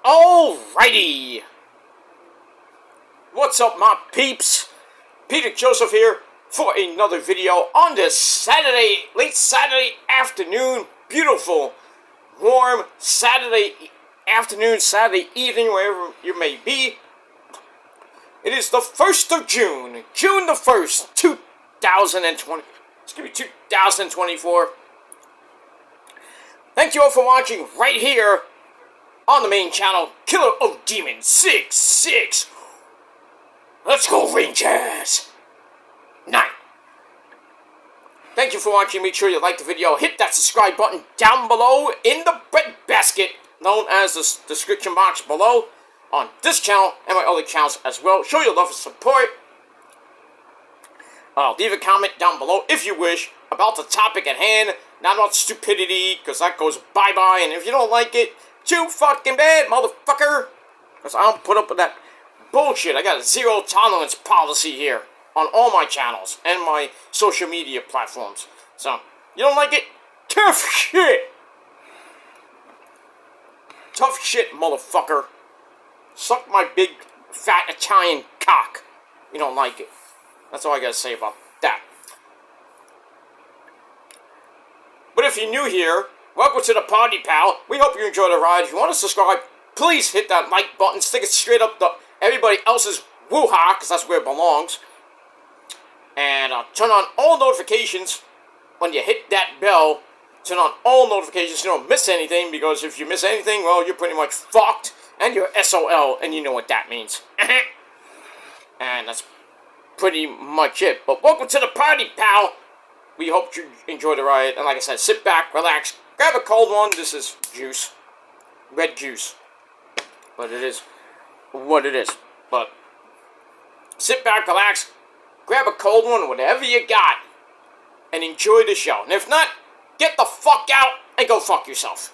Alrighty! What's up, my peeps? Peter Joseph here for another video on this Saturday, late Saturday afternoon. Beautiful, warm Saturday afternoon, Saturday evening, wherever you may be. It is the 1st of June, June the 1st, 2020. Excuse me, 2024. Thank you all for watching right here on the main channel, Killer of Demons 66. Let's go, Rangers! 9. Thank you for watching. Make sure you like the video. Hit that subscribe button down below in the breadbasket, known as the description box below, on this channel and my other channels as well. Show your love and support. Leave a comment down below if you wish about the topic at hand, not about stupidity, because that goes bye-bye, and if you don't like it, too fucking bad, motherfucker, because I don't put up with that bullshit. I got a zero tolerance policy here on all my channels and my social media platforms. So, you don't like it? Tough shit! Tough shit, motherfucker. Suck my big, fat Italian cock. You don't like it. That's all I gotta say about that. But if you're new here, welcome to the party, pal. We hope you enjoy the ride. If you want to subscribe, please hit that like button. Stick it straight up to everybody else's woo-ha, because that's where it belongs. And turn on all notifications when you hit that bell. Turn on all notifications so you don't miss anything, because if you miss anything, well, you're pretty much fucked. And you're SOL, and you know what that means. And that's pretty much it. But welcome to the party, pal. We hope you enjoy the ride. And like I said, sit back, relax, grab a cold one. This is juice. Red juice. But it is what it is. But sit back, relax, grab a cold one, whatever you got, and enjoy the show. And if not, get the fuck out and go fuck yourself.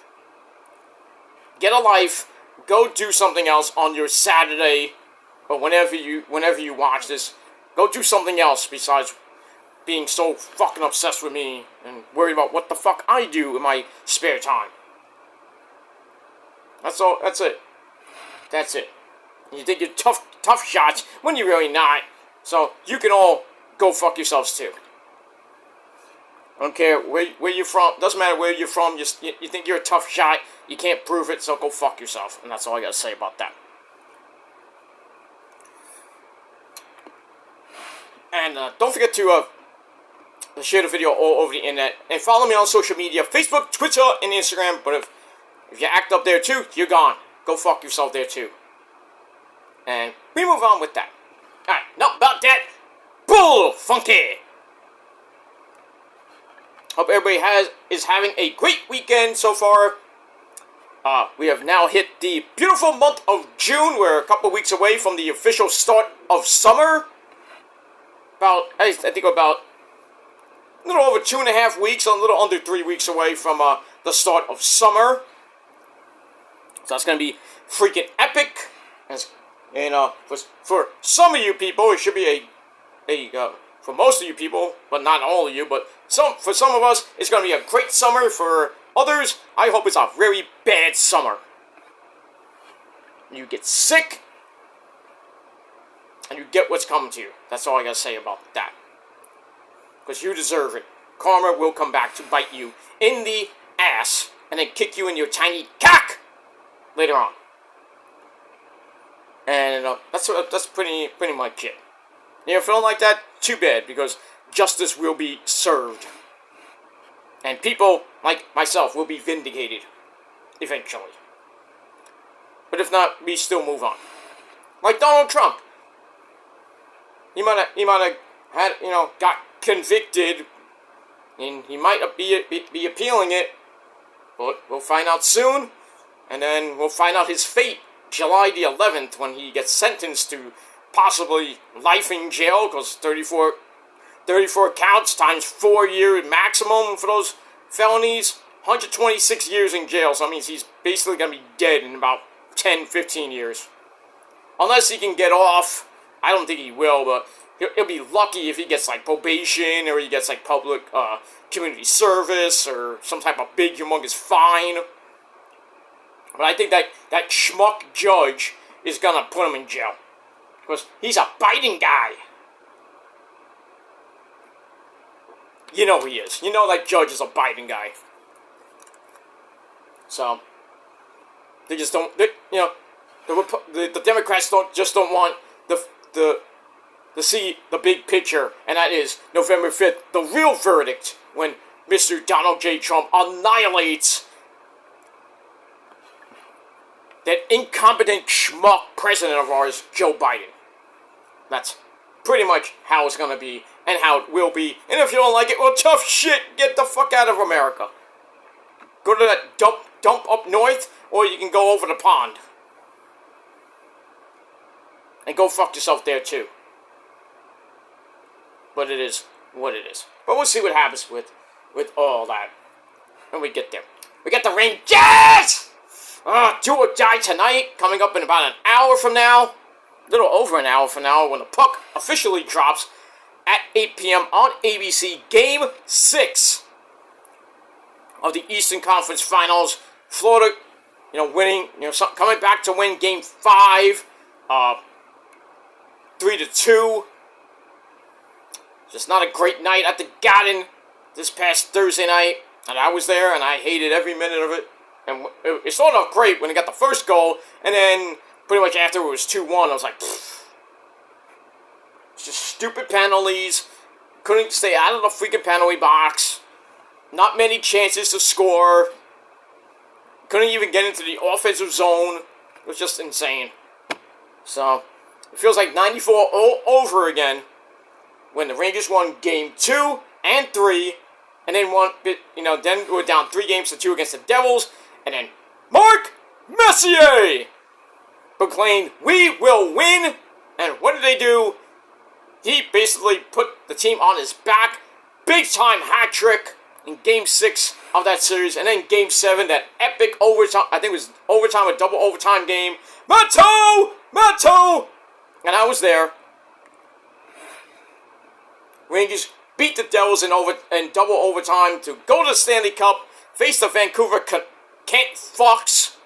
Get a life. Go do something else on your Saturday, or whenever you watch this. Go do something else besides being so fucking obsessed with me and worried about what the fuck I do in my spare time. That's all. That's it. That's it. You think you're tough shots when you're really not. So you can all go fuck yourselves too. I don't care where you're from. Doesn't matter where you're from. You think you're a tough shot. You can't prove it, so go fuck yourself. And that's all I gotta say about that. And don't forget to share the video all over the internet. And follow me on social media. Facebook, Twitter, and Instagram. But if you act up there too, you're gone. Go fuck yourself there too. And we move on with that. Alright, not about that. Bull funky! Hope everybody is having a great weekend so far. We have now hit the beautiful month of June. We're a couple weeks away from the official start of summer. I think about a little over 2.5 weeks, a little under 3 weeks away from the start of summer. So that's going to be freaking epic. And for some of you people, it should be for most of you people, but not all of you, but for some of us, it's going to be a great summer. For others, I hope it's a very bad summer. You get sick, and you get what's coming to you. That's all I got to say about that. Because you deserve it. Karma will come back to bite you in the ass, and then kick you in your tiny cock later on. And that's pretty much it. If you don't like that, too bad, because justice will be served. And people like myself will be vindicated eventually. But if not, we still move on. Like Donald Trump. He might have had, got convicted, and he might be appealing it. But we'll find out soon, and then we'll find out his fate July the 11th when he gets sentenced to possibly life in jail, because 34 counts times 4 year maximum for those felonies, 126 years in jail. So that means he's basically going to be dead in about 10, 15 years. Unless he can get off. I don't think he will, but he'll be lucky if he gets like probation, or he gets like public community service, or some type of big humongous fine. But I think that schmuck judge is gonna put him in jail. Because he's a Biden guy. You know he is. You know that judge is a Biden guy. So, they just don't, the Democrats don't want to see the big picture, and that is November 5th, the real verdict, when Mr. Donald J. Trump annihilates that incompetent schmuck president of ours, Joe Biden. That's pretty much how it's gonna be, and how it will be, and if you don't like it, well, tough shit, get the fuck out of America. Go to that dump up north, or you can go over the pond. And go fuck yourself there, too. But it is what it is. But we'll see what happens with all that when we get there. We got the Rangers! Do or die tonight, coming up in about an hour from now. A little over an hour from now, when the puck officially drops at 8 p.m. on ABC. Game 6 of the Eastern Conference Finals. Florida, winning, coming back to win Game 5, 3-2. Just not a great night at the Garden this past Thursday night, and I was there, and I hated every minute of it. And it started off great when they got the first goal, and then pretty much after it was 2-1, I was like, pfft. It's just stupid penalties. Couldn't stay out of the freaking penalty box. Not many chances to score. Couldn't even get into the offensive zone. It was just insane. So, it feels like 94 all over again when the Rangers won Game 2 and 3, and then then we were down 3-2 against the Devils, and then Mark Messier proclaimed, "We will win," and what did they do? He basically put the team on his back, big-time hat trick in Game 6 of that series, and then Game 7, that epic overtime, I think it was overtime, a double overtime game. Matto! And I was there. Rangers beat the Devils in double overtime to go to the Stanley Cup, face the Vancouver Kent Fox.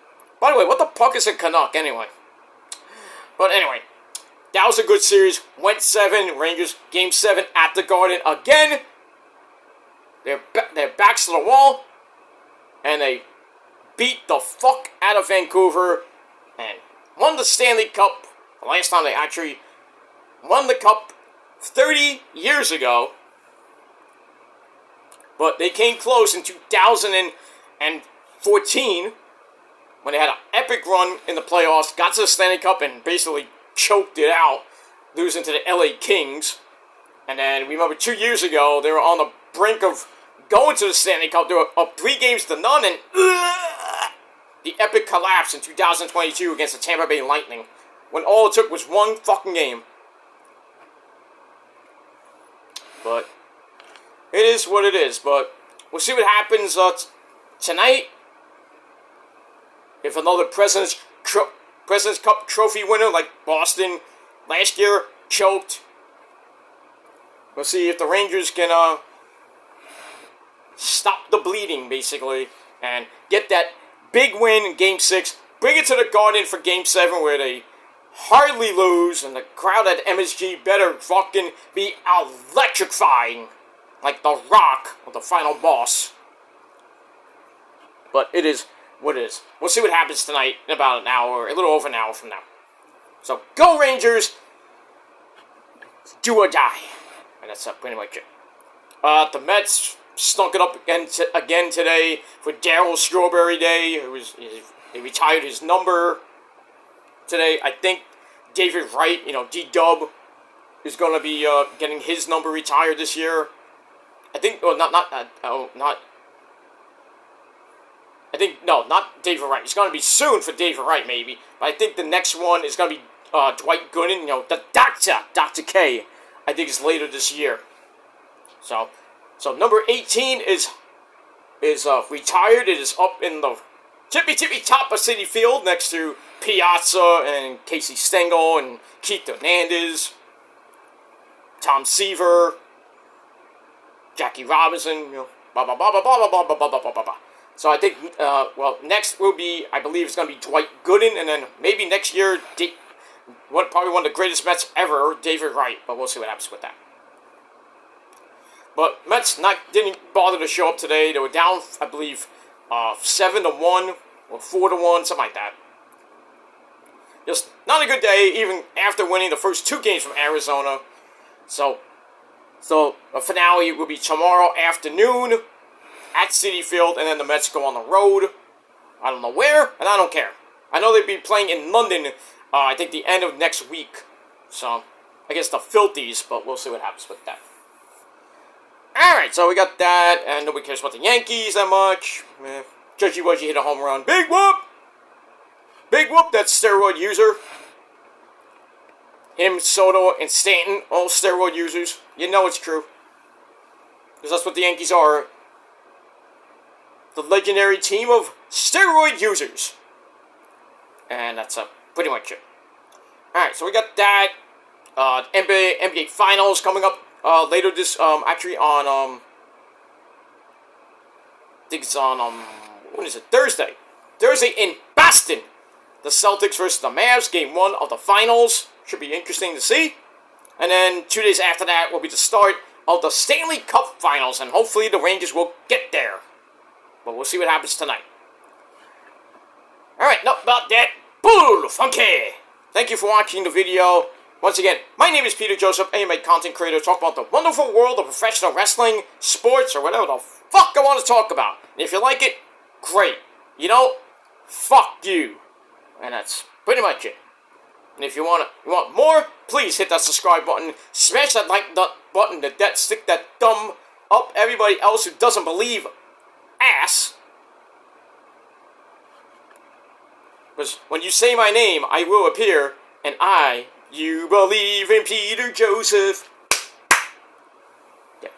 By the way, what the fuck is a Canuck anyway? But anyway, that was a good series. Went 7, Rangers Game 7 at the Garden again. Their backs to the wall, and they beat the fuck out of Vancouver and won the Stanley Cup. The last time they actually won the Cup 30 years ago. But they came close in 2014 when they had an epic run in the playoffs, got to the Stanley Cup and basically choked it out, losing to the LA Kings. And then, remember 2 years ago, they were on the brink of going to the Stanley Cup. They were up 3-0, and the epic collapse in 2022 against the Tampa Bay Lightning, when all it took was one fucking game. But it is what it is. But we'll see what happens tonight. If another President's Cup trophy winner like Boston last year choked, we'll see if the Rangers can stop the bleeding, basically, and get that big win in Game 6. Bring it to the Garden for Game 7, where they hardly lose, and the crowd at MSG better fucking be electrifying, like The Rock or the final boss. But it is what it is. We'll see what happens tonight in about an hour, a little over an hour from now. So, go Rangers! Do or die. And that's pretty much it. The Mets stunk it up again today for Darryl Strawberry Day. He retired his number today. I think David Wright, D-Dub, is going to be getting his number retired this year. I think, not David Wright. It's going to be soon for David Wright, maybe. But I think the next one is going to be Dwight Gooden, the Doctor, Dr. K. I think it's later this year. So number 18 is retired. It is up in the tippy top of Citi Field next to Piazza and Casey Stengel and Keith Hernandez, Tom Seaver, Jackie Robinson, blah blah blah blah blah blah blah blah blah blah blah. So I think, well, next will be, I believe it's going to be Dwight Gooden, and then maybe next year, probably one of the greatest Mets ever, David Wright, but we'll see what happens with that. But Mets didn't bother to show up today. They were down, I believe, 7-1 or 4-1, something like that. Just not a good day, even after winning the first 2 games from Arizona. So a finale will be tomorrow afternoon at Citi Field, and then the Mets go on the road. I don't know where, and I don't care. I know they'll be playing in London, I think the end of next week. So, I guess the Filthies, but we'll see what happens with that. Alright, so we got that, and nobody cares about the Yankees that much. Judgy Wudgy hit a home run. Big whoop! Big whoop, that steroid user. Him, Soto, and Stanton, all steroid users. You know it's true. Because that's what the Yankees are. The legendary team of steroid users. And that's pretty much it. Alright, so we got that. NBA Finals coming up later this, actually on, I think it's on, when is it? Thursday. Thursday in Boston. The Celtics versus the Mavs, game 1 of the Finals. Should be interesting to see. And then 2 days after that will be the start of the Stanley Cup Finals, and hopefully the Rangers will get there. But we'll see what happens tonight. Alright, enough about that. Bull funky! Thank you for watching the video. Once again, my name is Peter Joseph, I am a content creator. Talk about the wonderful world of professional wrestling, sports, or whatever the fuck I want to talk about. And if you like it, great. You know, fuck you. And that's pretty much it. And if you want more, please hit that subscribe button. Smash that like button. Stick that thumb up. Everybody else who doesn't believe ass. Because when you say my name, I will appear. And you believe in Peter Joseph. Yeah.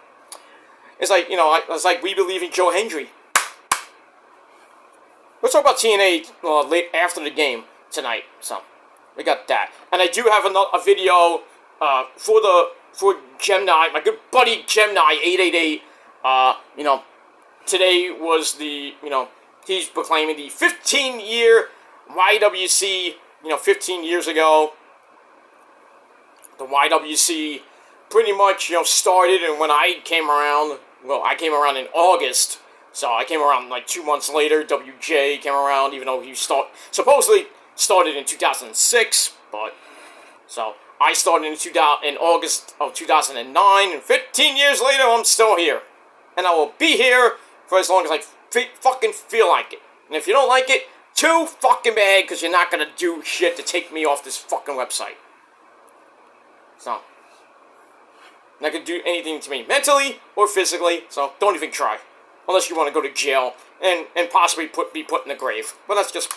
It's like, you know, it's like we believe in Joe Hendry. Let's talk about TNA late after the game tonight. So, we got that. And I do have a video for Gemini, my good buddy Gemini 888. You know, today was the, you know, he's proclaiming the 15-year YWC, you know, 15 years ago. The YWC pretty much, you know, started, and when I came around, well, I came around in August. So I came around like 2 months later. WJ came around, even though he supposedly started in 2006. But so I started in August of 2009, and 15 years later, I'm still here, and I will be here for as long as I fucking feel like it. And if you don't like it, too fucking bad, because you're not gonna do shit to take me off this fucking website. So not gonna do anything to me mentally or physically. So don't even try. Unless you want to go to jail and possibly be put in the grave. But that's just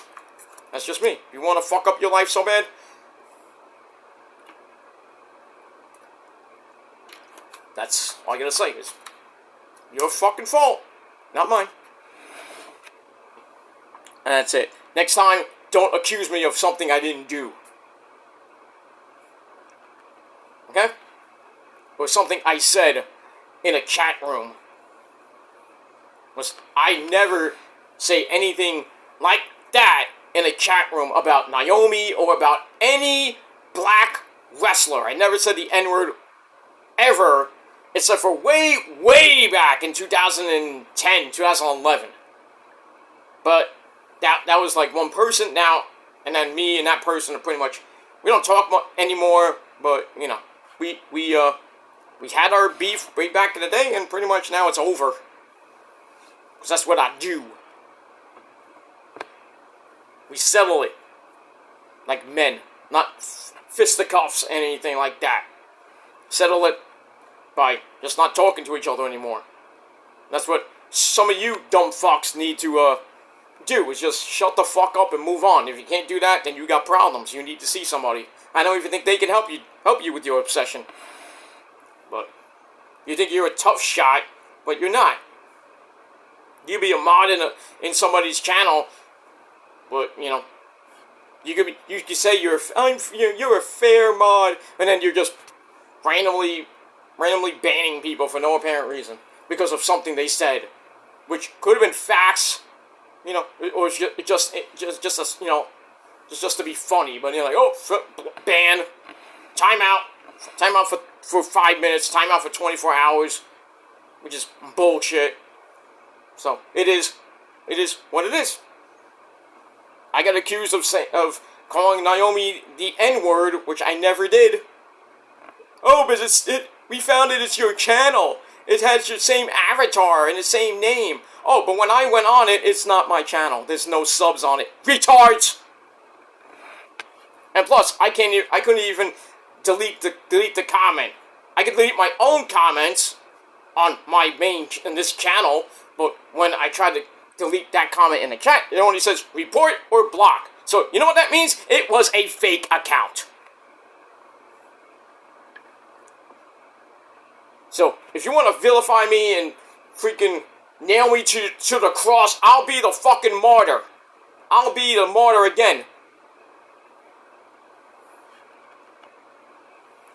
me. If you want to fuck up your life so bad, that's all I gotta say is your fucking fault, not mine. And that's it. Next time, don't accuse me of something I didn't do. Okay? Or something I said in a chat room. I never say anything like that in a chat room about Naomi or about any black wrestler. I never said the N-word ever, except for way, way back in 2010, 2011. Had that was like one person now, and then me and that person are pretty much, we don't talk anymore, but, you know, we had our beef way back in the day, and pretty much now it's over. Because that's what I do. We settle it. Like men. Not fisticuffs and anything like that. Settle it by just not talking to each other anymore. That's what some of you dumb fucks need to do, is just shut the fuck up and move on. If you can't do that, then you got problems. You need to see somebody. I don't even think they can help you with your obsession. But you think you're a tough shot, but you're not. You be a mod in somebody's channel, but you know, you could say you're a fair mod, and then you're just randomly banning people for no apparent reason because of something they said, which could have been facts, you know, or it's just to be funny. But you're like, oh, ban, timeout for 5 minutes, timeout for 24 hours, which is bullshit. So it is what it is. I got accused of calling Naomi the N-word, which I never did. Oh, but we found it's your channel. It has your same avatar and the same name. Oh, but when I went on it, it's not my channel. There's no subs on it. Retards! And plus, I couldn't even delete the comment. I could delete my own comments on in this channel, but when I tried to delete that comment in the chat, it only says report or block. So, you know what that means? It was a fake account. So, if you want to vilify me and freaking nail me to the cross, I'll be the fucking martyr. I'll be the martyr again.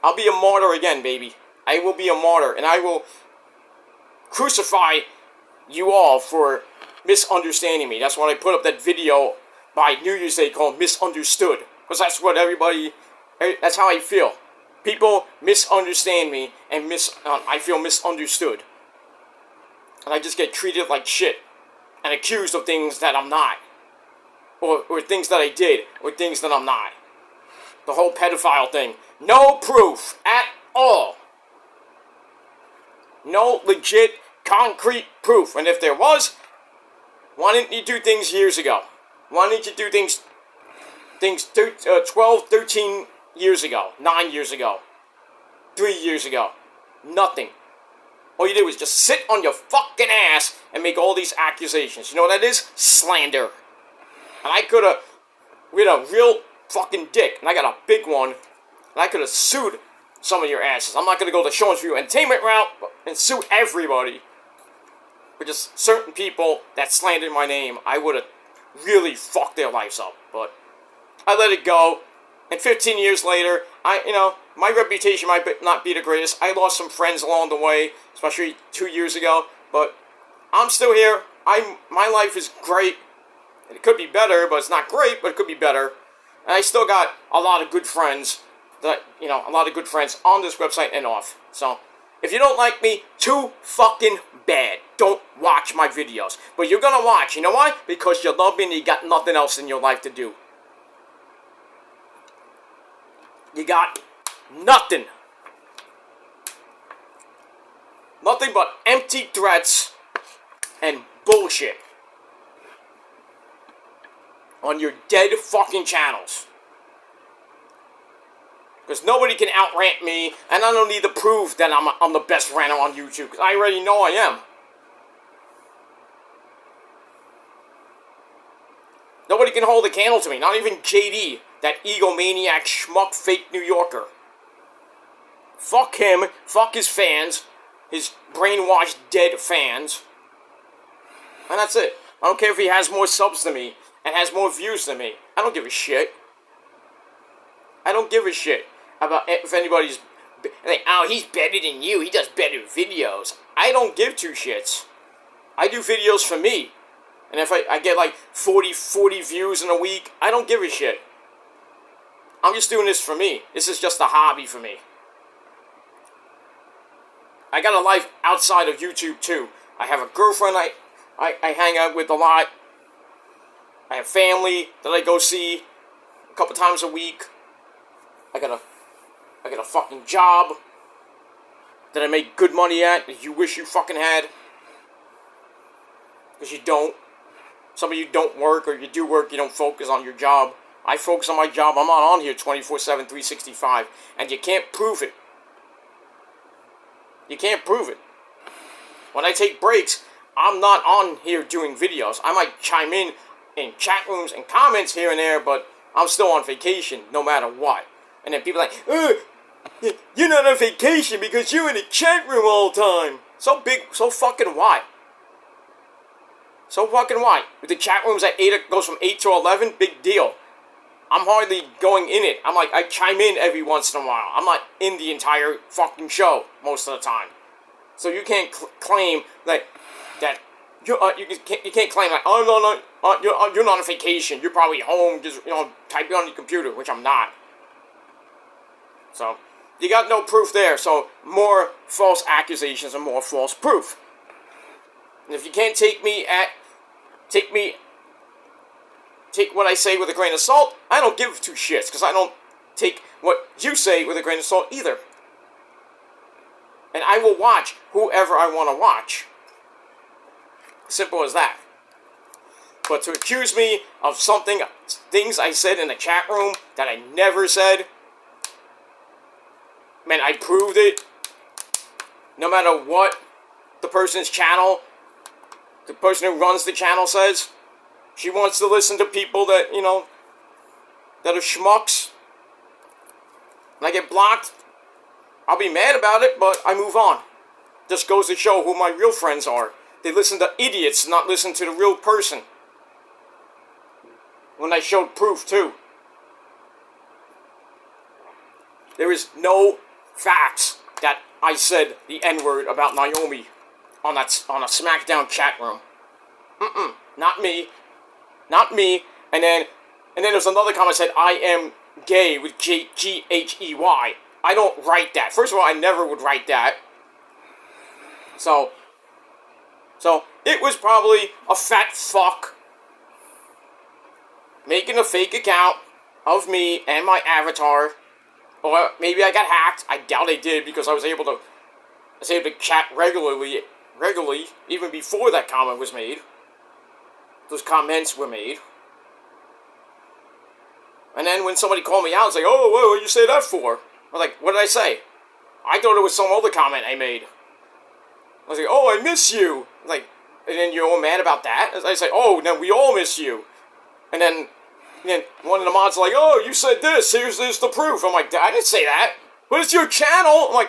I'll be a martyr again, baby. I will be a martyr, and I will crucify you all for misunderstanding me. That's why I put up that video by New Year's Day called Misunderstood. Because that's what that's how I feel. People misunderstand me, and I feel misunderstood. And I just get treated like shit, and accused of things that I'm not. Or things that I did, or things that I'm not. The whole pedophile thing. No proof at all. No legit, concrete proof. And if there was, why didn't you do things years ago? Why didn't you do things 12, 13 years ago, 9 years ago, 3 years ago? Nothing. All you did was just sit on your fucking ass and make all these accusations. You know what that is? Slander. And I could have, with a real fucking dick, and I got a big one, and I could have sued some of your asses. I'm not going to go the Showman's View Entertainment route and sue everybody. But just certain people that slandered my name, I would have really fucked their lives up. But I let it go. And 15 years later, my reputation might not be the greatest. I lost some friends along the way, especially 2 years ago. But I'm still here. My life is great. It could be better, but it's not great, but it could be better. And I still got a lot of good friends a lot of good friends on this website and off. So, if you don't like me, too fucking bad. Don't watch my videos. But you're gonna watch. You know why? Because you love me and you got nothing else in your life to do. You got nothing. Nothing but empty threats and bullshit on your dead fucking channels. Because nobody can out-rant me, and I don't need to prove that I'm the best ranter on YouTube, because I already know I am. Nobody can hold a candle to me, not even JD, that egomaniac schmuck fake New Yorker. Fuck him, fuck his fans, his brainwashed dead fans, and that's it. I don't care if he has more subs than me, and has more views than me. I don't give a shit. I don't give a shit about if anybody's like, oh, he's better than you. He does better videos. I don't give two shits. I do videos for me. And if I get like 40 views in a week, I don't give a shit. I'm just doing this for me. This is just a hobby for me. I got a life outside of YouTube too. I have a girlfriend I hang out with a lot. I have family that I go see a couple times a week. I got a fucking job that I make good money at that you wish you fucking had. Because you don't. Some of you don't work, or you do work, you don't focus on your job. I focus on my job. I'm not on here 24/7, 365. And you can't prove it. You can't prove it. When I take breaks, I'm not on here doing videos. I might chime in chat rooms and comments here and there, but I'm still on vacation no matter what. And then people are like, you're not on vacation because you're in the chat room all the time. So fucking what? So fucking what? If the chat room's at 8, goes from 8 to 11, big deal. I'm hardly going in it. I chime in every once in a while. I'm not in the entire fucking show most of the time. So you can't claim that you can't claim like, oh, no, you're not on vacation. You're probably home, just, typing on your computer, which I'm not. So, you got no proof there. So, more false accusations and more false proof. And if you can't take what I say with a grain of salt, I don't give two shits, because I don't take what you say with a grain of salt either. And I will watch whoever I want to watch. Simple as that. But to accuse me of things I said in the chat room that I never said, man, I proved it. No matter what the person's channel, the person who runs the channel says, she wants to listen to people that, that are schmucks. And I get blocked, I'll be mad about it, but I move on. Just goes to show who my real friends are. They listen to idiots, not listen to the real person. When I showed proof, too. There is no facts that I said the N-word about Naomi on a Smackdown chat room. Not me. Not me. And then there's another comment that said, I am gay with G-H-E-Y. I don't write that. First of all, I never would write that. So it was probably a fat fuck making a fake account of me and my avatar. Or maybe I got hacked. I doubt I did, because I was able to chat regularly, even before that comment was made. Those comments were made. And then when somebody called me out, it's like, oh, what did you say that for? I was like, what did I say? I thought it was some other comment I made. I was like, oh, I miss you. Like, and then you're all mad about that? I say, oh, now we all miss you. And then one of the mods like, oh, you said this, here's the proof. I'm like, I didn't say that. But it's your channel. I'm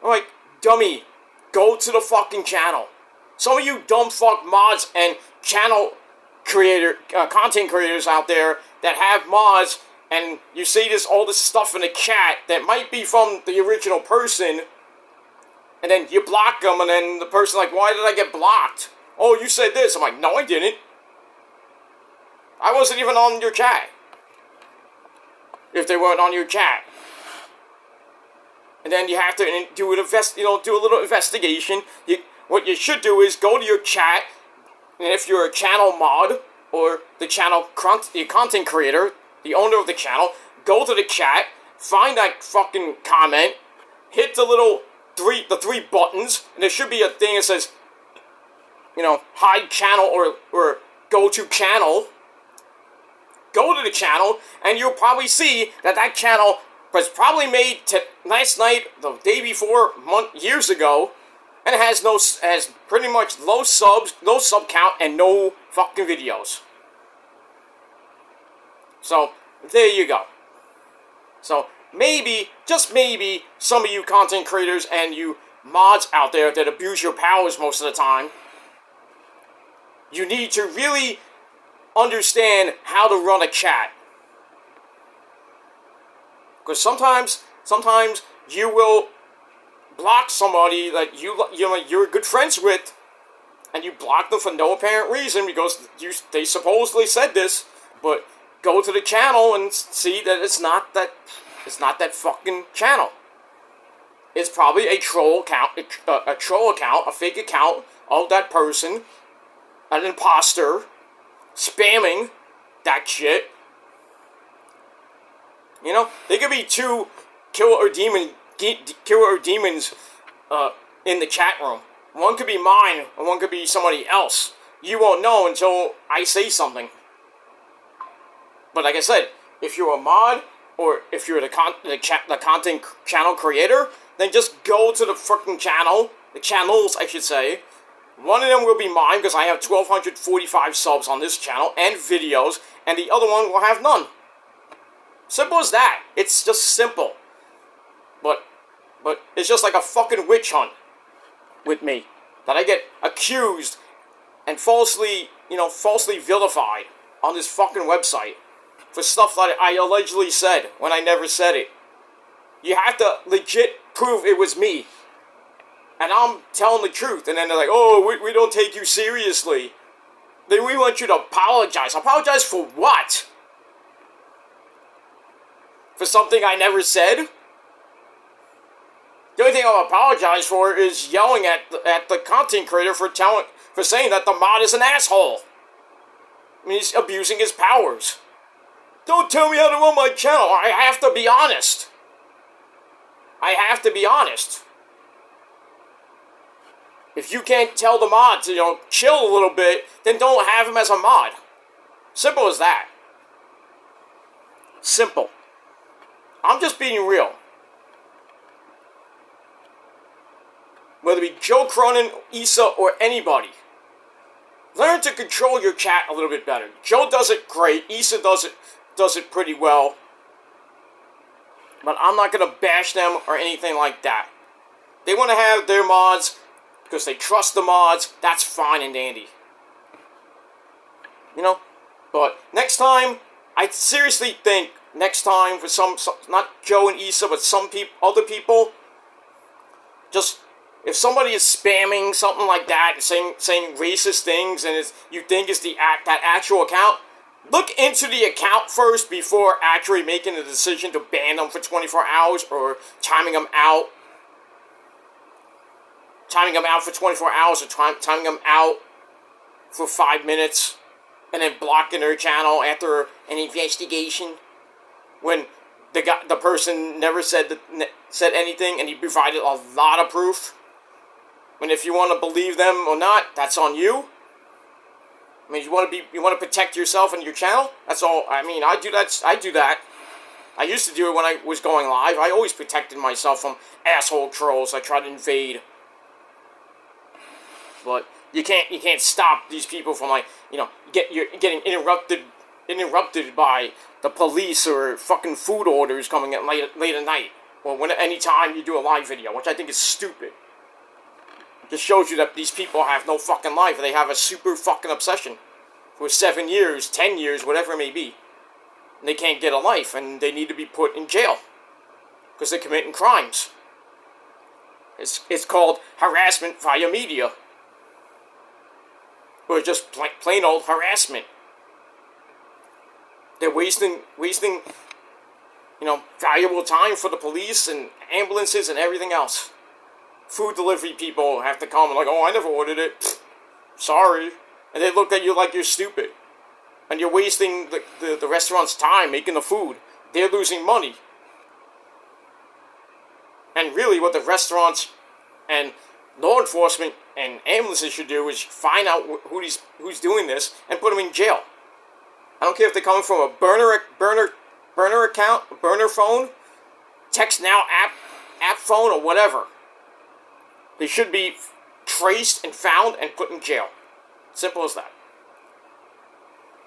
like, dummy, go to the fucking channel. Some of you dumb fuck mods and channel content creators out there that have mods, and you see all this stuff in the chat that might be from the original person, and then you block them, and then the person like, why did I get blocked? Oh, you said this. I'm like, no, I didn't. I wasn't even on your chat. If they weren't on your chat. And then you have to do a little investigation. What you should do is go to your chat, and if you're a channel mod, or the content creator, the owner of the channel, go to the chat, find that fucking comment, hit the three buttons, and there should be a thing that says, hide channel or go to channel. Go to the channel, and you'll probably see that channel was probably made last night, the day before, years ago, and it has pretty much low subs, no sub count, and no fucking videos. So, there you go. So, maybe, just maybe, some of you content creators and you mods out there that abuse your powers most of the time, you need to really understand how to run a chat. Because sometimes you will block somebody that you're good friends with, and you block them for no apparent reason because they supposedly said this, but go to the channel and see that it's not that fucking channel. It's probably a troll account, a fake account of that person, an imposter, spamming that shit. They could be two killer or demons in the chat room. One could be mine, and one could be somebody else. You won't know until I say something. But like I said, if you're a mod, or if you're the content channel creator, then just go to the freaking channel, the channels, I should say. One of them will be mine, because I have 1,245 subs on this channel, and videos, and the other one will have none. Simple as that. It's just simple. But it's just like a fucking witch hunt with me. That I get accused and falsely vilified on this fucking website for stuff that I allegedly said when I never said it. You have to legit prove it was me. and I'm telling the truth, and then they're like, oh, we don't take you seriously. Then we want you to apologize. Apologize for what? For something I never said? The only thing I'll apologize for is yelling at the content creator for saying that the mod is an asshole. I mean, he's abusing his powers. Don't tell me how to run my channel. I have to be honest. I have to be honest. If you can't tell the mod to, chill a little bit, then don't have him as a mod. Simple as that. Simple. I'm just being real. Whether it be Joe Cronin, Issa, or anybody. Learn to control your chat a little bit better. Joe does it great. Issa does it pretty well. But I'm not going to bash them or anything like that. They want to have their mods because they trust the mods. That's fine and dandy. But next time, I seriously think next time for some not Joe and Issa, but some other people, just if somebody is spamming something like that and saying racist things and you think it's that actual account, look into the account first before actually making a decision to ban them for 24 hours or timing them out. Timing them out for 24 hours or timing them out for 5 minutes and then blocking their channel after an investigation when the person never said anything and he provided a lot of proof. And if you want to believe them or not, that's on you. I mean, you want to protect yourself and your channel. That's all. I mean, I do that. I used to do it when I was going live. I always protected myself from asshole trolls that try to invade. But you can't stop these people from getting interrupted by the police or fucking food orders coming at late at night or any time you do a live video, which I think is stupid. Just shows you that these people have no fucking life. They have a super fucking obsession for 7 years, 10 years, whatever it may be. And they can't get a life, and they need to be put in jail because they're committing crimes. It's called harassment via media, or just plain old harassment. They're wasting valuable time for the police and ambulances and everything else. Food delivery people have to come and oh, I never ordered it. Pfft, sorry. And they look at you like you're stupid. And you're wasting the restaurant's time making the food. They're losing money. And really what the restaurants and law enforcement and ambulances should do is find out who's doing this and put them in jail. I don't care if they're coming from a burner account, a burner phone, text now app phone, or whatever. They should be traced and found and put in jail. Simple as that.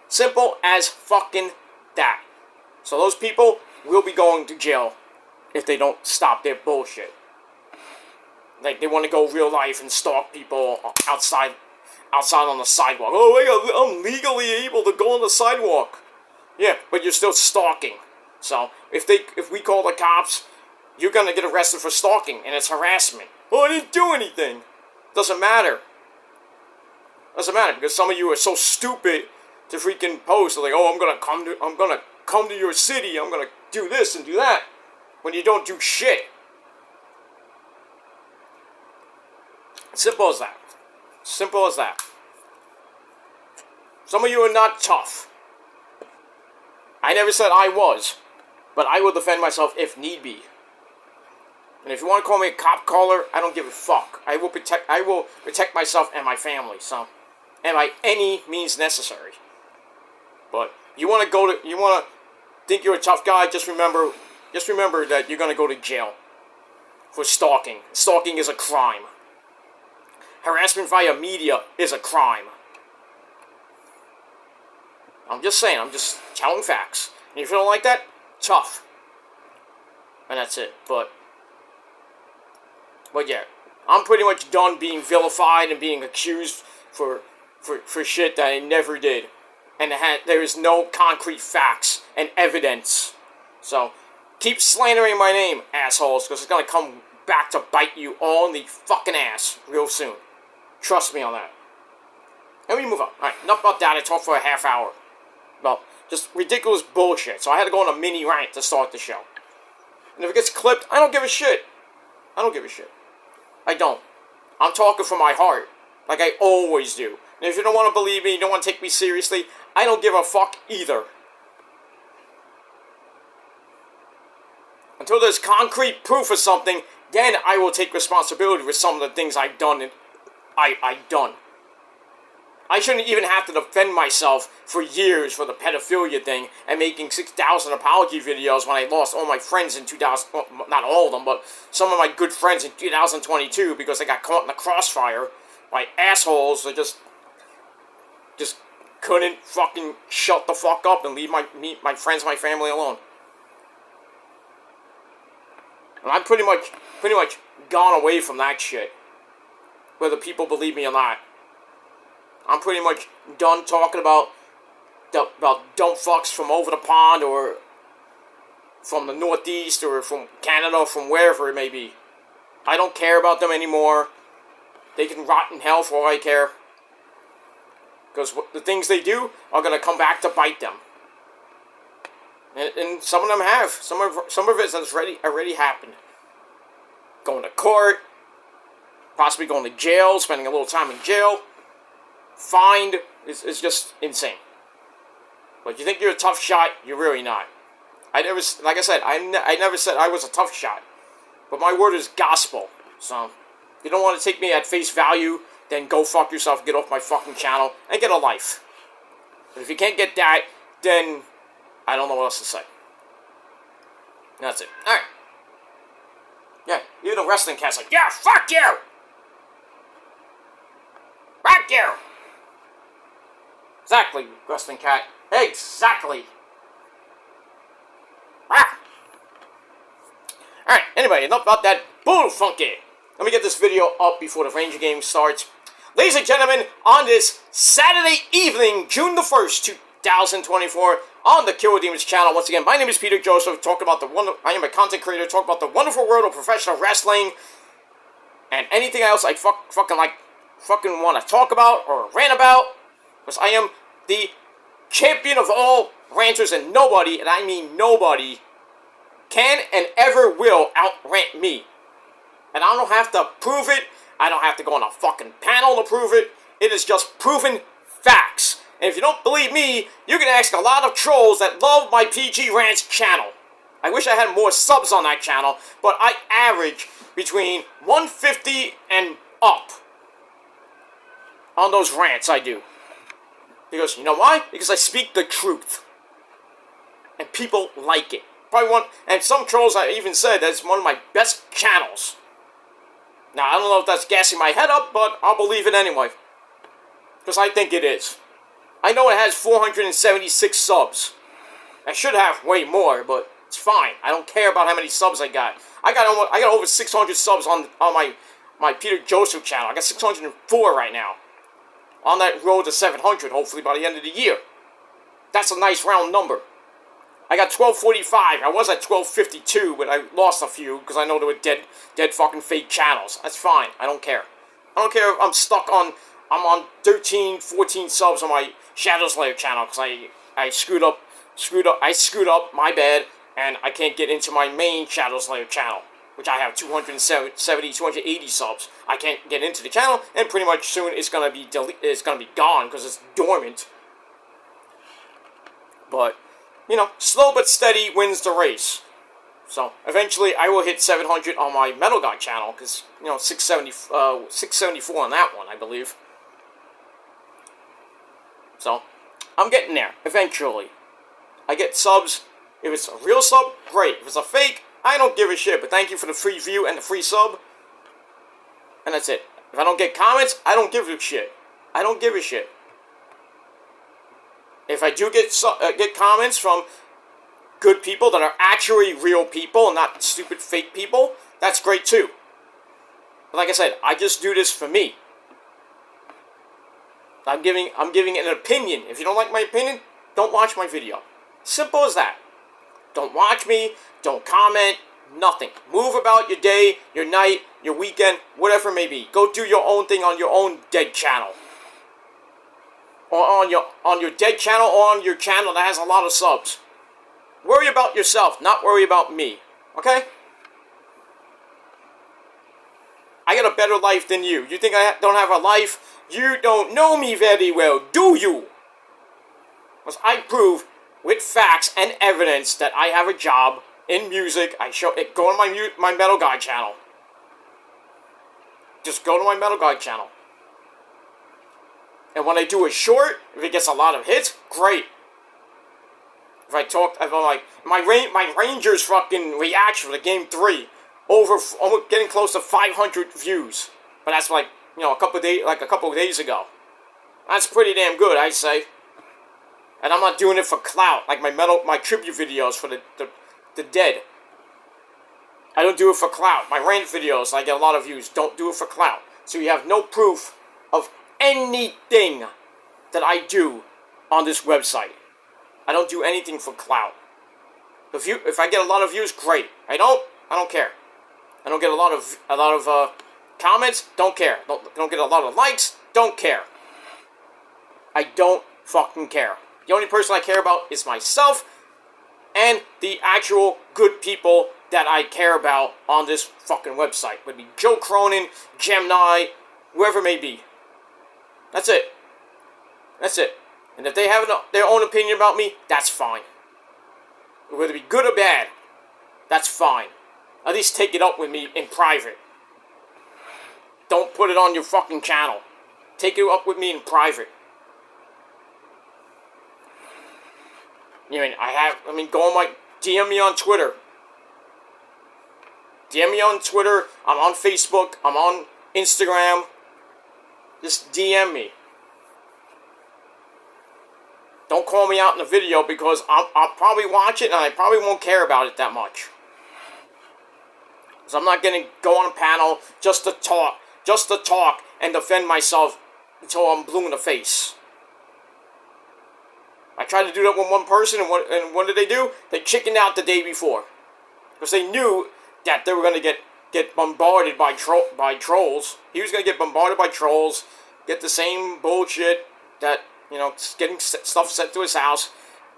Simple as fucking that. So those people will be going to jail if they don't stop their bullshit. Like they want to go real life and stalk people outside on the sidewalk. Oh, I'm legally able to go on the sidewalk. Yeah, but you're still stalking. So if we call the cops, you're gonna get arrested for stalking, and it's harassment. Oh, I didn't do anything. Doesn't matter. Doesn't matter because some of you are so stupid to freaking post like, oh, I'm gonna come to your city. I'm gonna do this and do that, when you don't do shit. Simple as that. Simple as that. Some of you are not tough. I never said I was, but I will defend myself if need be. And if you want to call me a cop caller, I don't give a fuck. I will protect myself and my family, so, and by any means necessary. But you want to think you're a tough guy, just remember that you're going to go to jail for stalking. Stalking is a crime. Harassment via media is a crime. I'm just saying, I'm just telling facts. And if you don't like that, tough. And that's it. But yeah, I'm pretty much done being vilified and being accused for shit that I never did. And there is no concrete facts and evidence. So, keep slandering my name, assholes, because it's going to come back to bite you all in the fucking ass real soon. Trust me on that. Let me move on. Alright, enough about that. I talked for a half hour about just ridiculous bullshit. So I had to go on a mini rant to start the show. And if it gets clipped, I don't give a shit. I don't give a shit. I don't. I'm talking from my heart. Like I always do. And if you don't want to believe me, you don't want to take me seriously, I don't give a fuck either. Until there's concrete proof of something, then I will take responsibility for some of the things I've done and I've done. I shouldn't even have to defend myself for years for the pedophilia thing and making 6,000 apology videos when I lost all my friends in 2000, well, not all of them, but some of my good friends in 2022 because they got caught in the crossfire by assholes that just couldn't fucking shut the fuck up and leave my friends, my family alone. And I'm pretty much gone away from that shit, whether people believe me or not. I'm pretty much done talking about dumb fucks from over the pond or from the Northeast or from Canada or from wherever it may be. I don't care about them anymore. They can rot in hell for all I care. Because the things they do are going to come back to bite them. And some of them have. Some of it has already happened. Going to court. Possibly going to jail. Spending a little time in jail. Fined is just insane. But you think you're a tough shot, you're really not. Like I said, I never said I was a tough shot. But my word is gospel. So, if you don't want to take me at face value, then go fuck yourself, get off my fucking channel, and get a life. But if you can't get that, then I don't know what else to say. That's it. Alright. Yeah, even the wrestling cat's like, yeah, fuck you! Fuck you! Exactly, wrestling cat. Exactly. Ah. Alright, anyway, enough about that bull funky. Let me get this video up before the Ranger game starts. Ladies and gentlemen, on this Saturday evening, June the 1st, 2024, on the Killer Demons channel. Once again, my name is Peter Joseph. I am a content creator. Talk about the wonderful world of professional wrestling and anything else I fucking want to talk about or rant about. Because I am the champion of all ranters, and nobody, and I mean nobody, can and ever will out-rant me. And I don't have to prove it. I don't have to go on a fucking panel to prove it. It is just proven facts. And if you don't believe me, you can ask a lot of trolls that love my PG Rants channel. I wish I had more subs on that channel, but I average between 150 and up on those rants I do. Because, you know why? Because I speak the truth. And people like it. And some trolls I even said that's one of my best channels. Now, I don't know if that's gassing my head up, but I'll believe it anyway. Because I think it is. I know it has 476 subs. I should have way more, but it's fine. I don't care about how many subs I got. I got over 600 subs on my Peter Joseph channel. I got 604 right now. On that road to 700, hopefully by the end of the year. That's a nice round number. I got 1245. I was at 1252, but I lost a few because I know they were dead fucking fake channels. That's fine. I don't care. I don't care if I'm on 13, 14 subs on my Shadow Slayer channel because I screwed up, my bad, and I can't get into my main Shadow Slayer channel, which I have 270, 280 subs. I can't get into the channel, and pretty much soon it's gonna be gone because it's dormant. But, you know, slow but steady wins the race. So, eventually I will hit 700 on my Metal God channel, because, you know, 674 on that one, I believe. So, I'm getting there, eventually. I get subs. If it's a real sub, great. If it's a fake, I don't give a shit, but thank you for the free view and the free sub. And that's it. If I don't get comments, I don't give a shit. I don't give a shit. If I do get comments from good people that are actually real people and not stupid fake people, that's great too. But like I said, I just do this for me. I'm giving an opinion. If you don't like my opinion, don't watch my video. Simple as that. Don't watch me, don't comment, Nothing. Move about your day, your night, your weekend, whatever it may be. Go do your own thing on your own dead channel. Or on your dead channel, or on your channel that has a lot of subs. Worry about yourself, not worry about me. Okay? I got a better life than you. You think I don't have a life? You don't know me very well, do you? Because I prove with facts and evidence that I have a job in music. I show it. Go to my Metal Guy channel. Just go to my Metal Guy channel. And when I do a short, if it gets a lot of hits, great. If I'm like, my Rangers fucking reaction for the game 3, almost getting close to 500 views. But that's like, a couple of days ago. That's pretty damn good, I'd say. And I'm not doing it for clout, like my tribute videos for the dead. I don't do it for clout. My rant videos, I get a lot of views. Don't do it for clout. So you have no proof of anything that I do on this website. I don't do anything for clout. If I get a lot of views, great. I don't care. I don't get a lot of comments, don't care. Don't get a lot of likes, don't care. I don't fucking care. The only person I care about is myself and the actual good people that I care about on this fucking website. Would be Joe Cronin, Gemini, whoever it may be. That's it. That's it. And if they have their own opinion about me, that's fine. Whether it be good or bad, that's fine. At least take it up with me in private. Don't put it on your fucking channel. Take it up with me in private. Go on DM me on Twitter. DM me on Twitter. I'm on Facebook. I'm on Instagram. Just DM me. Don't call me out in the video because I'll probably watch it and I probably won't care about it that much. Because I'm not going to go on a panel just to talk and defend myself until I'm blue in the face. I tried to do that with one person, and what did they do? They chickened out the day before. Because they knew that they were going to get bombarded by trolls. He was going to get bombarded by trolls, get the same bullshit that, getting stuff sent to his house.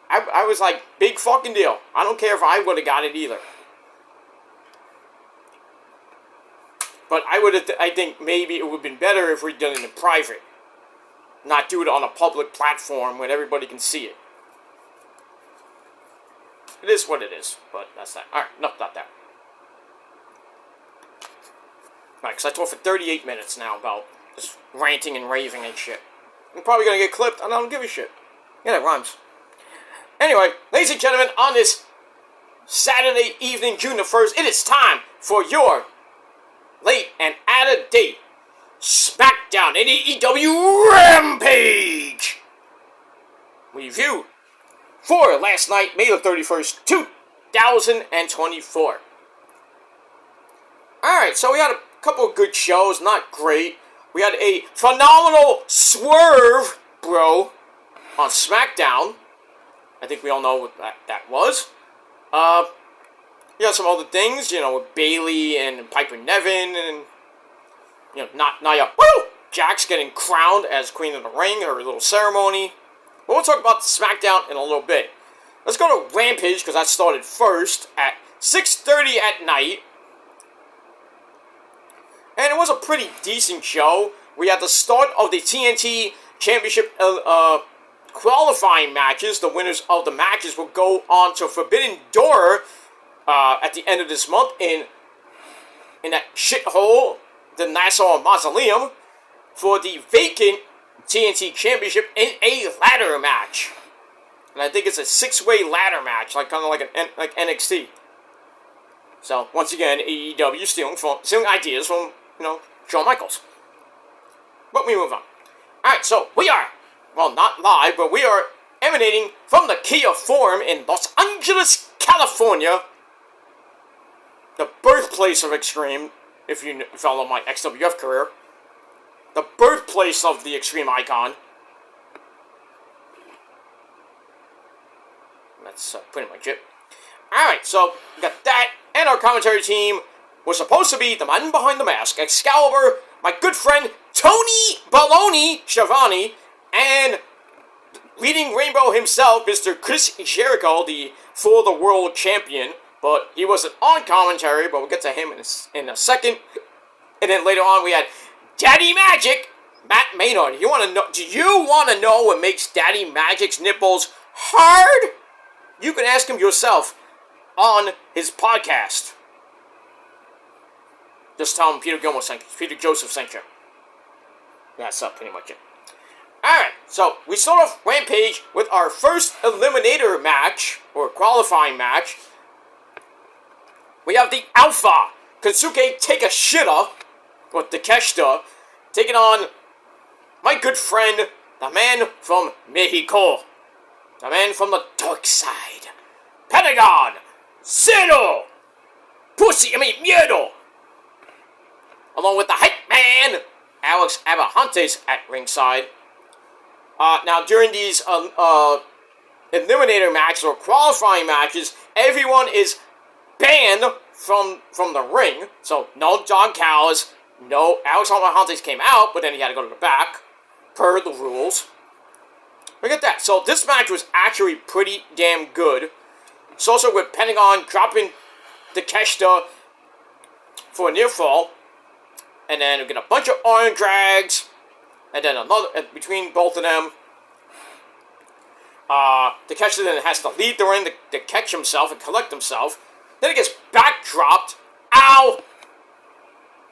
I was like, big fucking deal. I don't care if I would have got it either. But I think maybe it would have been better if we'd done it in private. Not do it on a public platform when everybody can see it. It is what it is, but that's that. Alright, enough about that. Alright, because I talked for 38 minutes now about just ranting and raving and shit. I'm probably going to get clipped, and I don't give a shit. Yeah, that rhymes. Anyway, ladies and gentlemen, on this Saturday evening, June the 1st, it is time for your late and out-of-date Smackdown and AEW Rampage review for last night, May the 31st, 2024. Alright, so we had a couple of good shows, not great. We had a phenomenal Swerve, bro, on Smackdown. I think we all know what that was. You got some other things, with Bayley and Piper Niven and, Nia Jax getting crowned as Queen of the Ring, her little ceremony. But we'll talk about the Smackdown in a little bit. Let's go to Rampage, because that started first at 6:30 at night. And it was a pretty decent show. We had the start of the TNT Championship qualifying matches. The winners of the matches will go on to Forbidden Door at the end of this month in that shithole, the Nassau Mausoleum, for the vacant TNT Championship in a ladder match. And I think it's a 6-way ladder match, kind of like NXT. So, once again, AEW stealing ideas from, Shawn Michaels. But we move on. Alright, so we are, not live, but we are emanating from the Kia Forum in Los Angeles, California. The birthplace of Extreme, if you follow my XWF career. The birthplace of the Extreme Icon. That's pretty much it. Alright, so we got that. And our commentary team was supposed to be the man behind the mask, Excalibur, my good friend Tony Baloney Schiavone, and leading Rainbow himself, Mr. Chris Jericho, the For the World Champion. But he wasn't on commentary, but we'll get to him in a second. And then later on, we had Daddy Magic, Matt Maynard. Do you want to know what makes Daddy Magic's nipples hard? You can ask him yourself on his podcast. Just tell him Peter Joseph sent you. That's pretty much it. Alright, so we start off Rampage with our first eliminator match, or qualifying match. We have the Alpha, Kensuke Takeshita, or Takeshita, taking on my good friend, the man from Mexico, the man from the dark side, Pentagon, Zero, Miedo, along with the hype man, Alex Abrahantes at ringside. Now, during these eliminator matches or qualifying matches, everyone is banned from the ring. So, no John Callis, no Alex Abrahantes came out, but then he had to go to the back, per the rules. Look at that. So, this match was actually pretty damn good. It's also with Pentagon dropping Takeshita for a near fall. And then we get a bunch of arm drags. And then another, between both of them, Takeshita then has to leave the ring to catch himself and collect himself. Then he gets backdropped,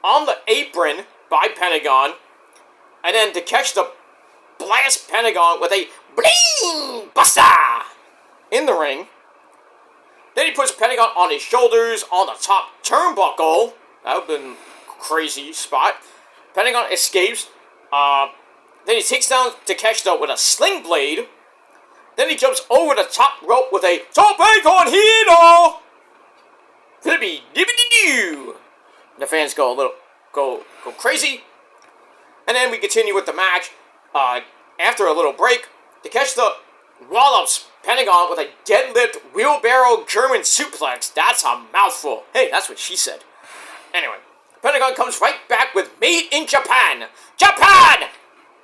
on the apron by Pentagon. And then Takeshita blasts Pentagon with a bling buster in the ring. Then he puts Pentagon on his shoulders on the top turnbuckle. That would have been a crazy spot. Pentagon escapes. Then he takes down Takeshita with a sling blade. Then he jumps over the top rope with a Tope con Hilo. Flippy dippity doo. The fans go crazy. And then we continue with the match. After a little break, Takeshita wallops Pentagon with a deadlift wheelbarrow German suplex. That's a mouthful. Hey, that's what she said. Anyway, Pentagon comes right back with Made in Japan. Japan!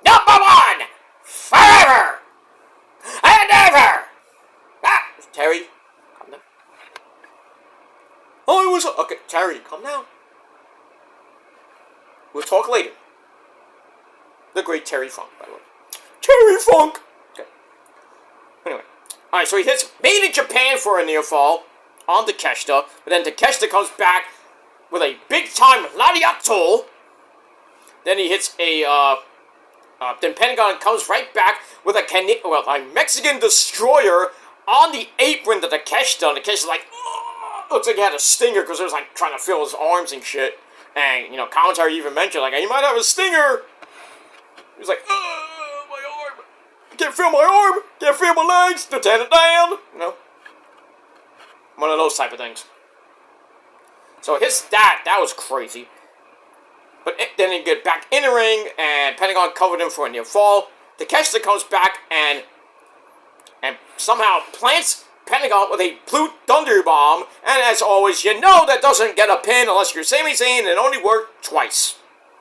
#1! Forever! And ever! Terry, calm down. Oh, it was... Okay, Terry, calm down. We'll talk later. The great Terry Funk, by the way. Terry Funk! Okay. Anyway. Alright, so he hits Made in Japan for a near fall on Takeshita. But then Takeshita comes back with a big-time Lariato. Then he hits a... then Pentagon comes right back with a Mexican Destroyer on the apron to Takeshita. And Takeshita's like... Looks like he had a stinger because it was like trying to feel his arms and shit. And, commentary even mentioned, like, he might have a stinger. He was like, my arm. I can't feel my arm. Can't feel my legs. They're tearing it down. One of those type of things. So it hits that. That was crazy. But then he get back in the ring, and Pentagon covered him for a near fall. Takeshita comes back and somehow plants Pentagon with a Blue Thunder Bomb. And as always, that doesn't get a pin unless you're Sami Zayn, and it only worked twice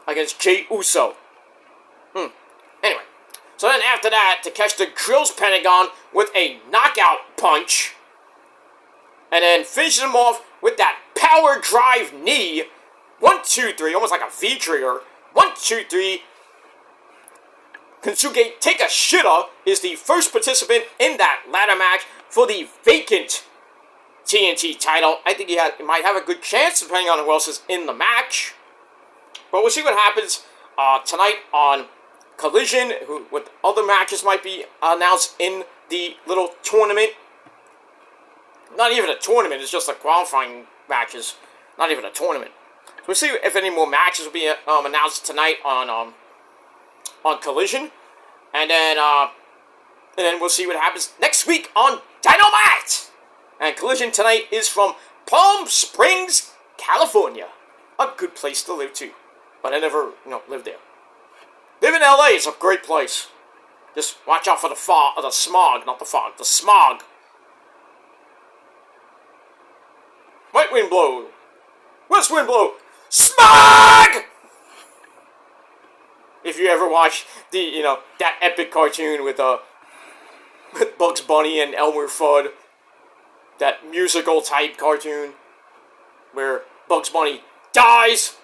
against Jey Uso. Anyway, so then after that, Takeshita drills Pentagon with a knockout punch. And then finishes him off with that power drive knee. 1, 2, 3, almost like a V-trigger. 1, 2, 3. Kensuke Takeshita is the first participant in that ladder match for the vacant TNT title. I think he might have a good chance, depending on who else is in the match. But we'll see what happens tonight on Collision, with other matches might be announced in the little tournament. Not even a tournament, it's just the qualifying matches. Not even a tournament. So we'll see if any more matches will be announced tonight on Collision. And then we'll see what happens next week on Dynamite! And Collision tonight is from Palm Springs, California. A good place to live too. But I never, lived there. Live in LA is a great place. Just watch out for the smog, not the fog, the smog. Right, wind blow. West wind blow. Smack! If you ever watch that epic cartoon with Bugs Bunny and Elmer Fudd, that musical type cartoon where Bugs Bunny dies.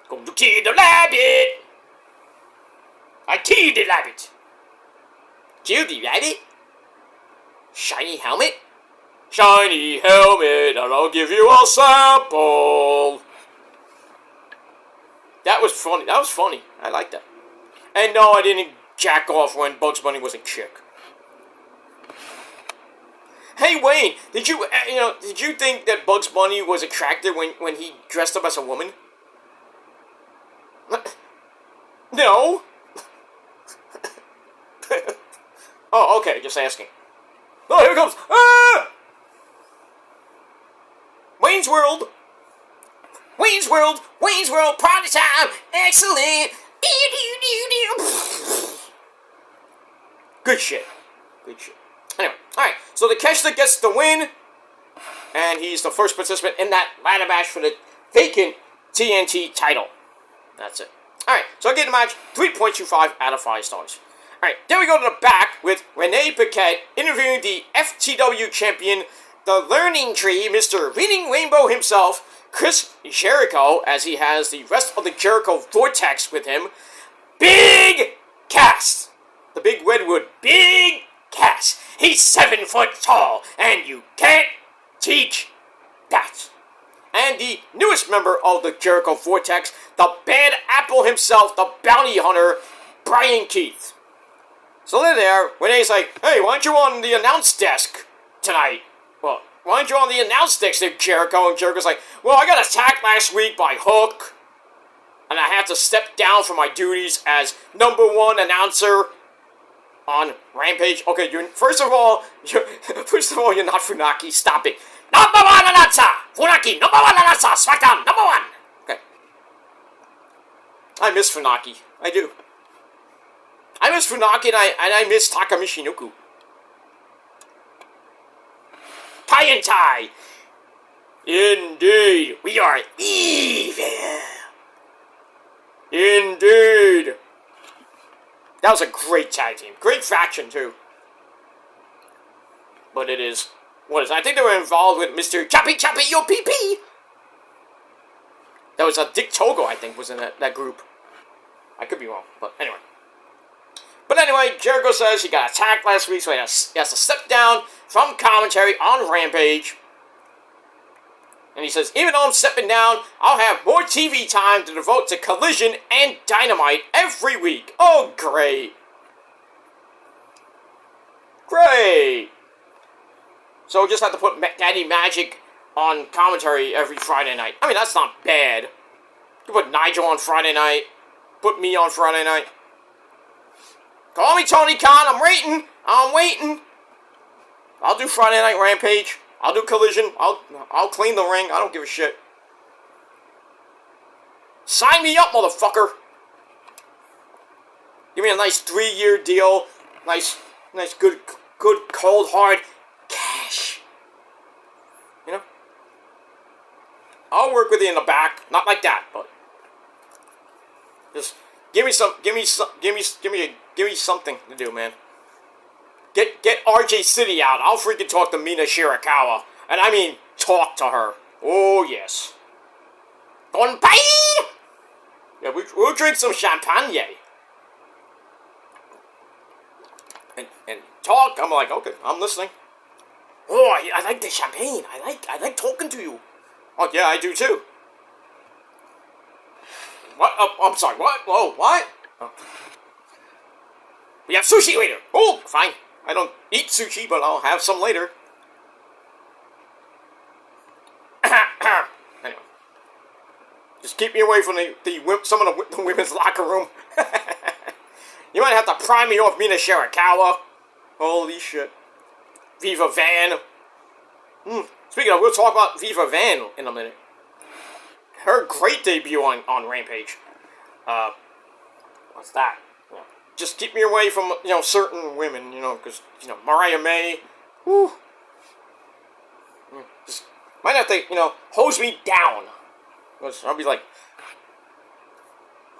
Going to kill the rabbit. I killed the rabbit. Kill the rabbit? Shiny helmet? Shiny helmet, and I'll give you a sample. That was funny. That was funny. I like that. And no, I didn't jack off when Bugs Bunny was a chick. Hey Wayne, did you think that Bugs Bunny was attractive when he dressed up as a woman? No. Oh, okay, just asking. Oh, here it comes. Ah! Wayne's World. Wayne's World. Wayne's World. Party time. Excellent. Good shit. Good shit. Anyway, alright. So the Keshler gets the win. And he's the first participant in that ladder match for the vacant TNT title. That's it. Alright, so I get the match 3.25 out of 5 stars. Alright, then we go to the back with Renee Paquette interviewing the FTW champion, the Learning Tree, Mr. Reading Rainbow himself, Chris Jericho, as he has the rest of the Jericho Vortex with him. Big Cass! The Big Redwood, Big Cass. He's 7 foot tall, and you can't teach that. And the newest member of the Jericho Vortex, the Bad Apple himself, the Bounty Hunter, Brian Keith. So they're there. Renee's like, hey, why aren't you on the announce desk tonight? Well, why aren't you on the announce desk there, Jericho? And Jericho's like, well, I got attacked last week by Hook, and I have to step down from my duties as #1 announcer on Rampage. Okay, first of all, you're not Funaki. Stop it. #1 announcer! Funaki, #1 announcer! Smackdown, #1! Okay. I miss Funaki. I do. I miss Funaki and I miss Taka Michinoku. Tie and tie! Indeed, we are evil! Indeed! That was a great tag team. Great faction, too. But it is... What is it? I think they were involved with Mr. Choppy Yo PP! That was Dick Togo, I think, was in that group. I could be wrong, but anyway. But anyway, Jericho says he got attacked last week, so he has to step down from commentary on Rampage. And he says, even though I'm stepping down, I'll have more TV time to devote to Collision and Dynamite every week. Oh, great. Great. So we'll just have to put Daddy Magic on commentary every Friday night. I mean, that's not bad. You put Nigel on Friday night. Put me on Friday night. Call me Tony Khan. I'm waiting. I'm waiting. I'll do Friday Night Rampage. I'll do Collision. I'll clean the ring. I don't give a shit. Sign me up, motherfucker. Give me a nice 3-year deal. Nice, good, cold, hard cash. You know? I'll work with you in the back. Not like that, but just give me something to do, man. Get RJ City out. I'll freaking talk to Mina Shirakawa. And I mean, talk to her. Oh, yes. Gonpai! Yeah, we'll drink some champagne. And talk. I'm like, okay, I'm listening. Oh, I like the champagne. I like talking to you. Oh, yeah, I do too. What? I'm sorry, what? Whoa, what? Oh. We have sushi later. Oh, fine. I don't eat sushi, but I'll have some later. Anyway. Just keep me away from some of the women's locker room. You might have to pry me off Mina Shirakawa. Holy shit. Viva Van. Speaking of, we'll talk about Viva Van in a minute. Her great debut on Rampage. What's that? Yeah. Just keep me away from, certain women, because, Mariah May. Whew. might have to, hose me down. I'll be like,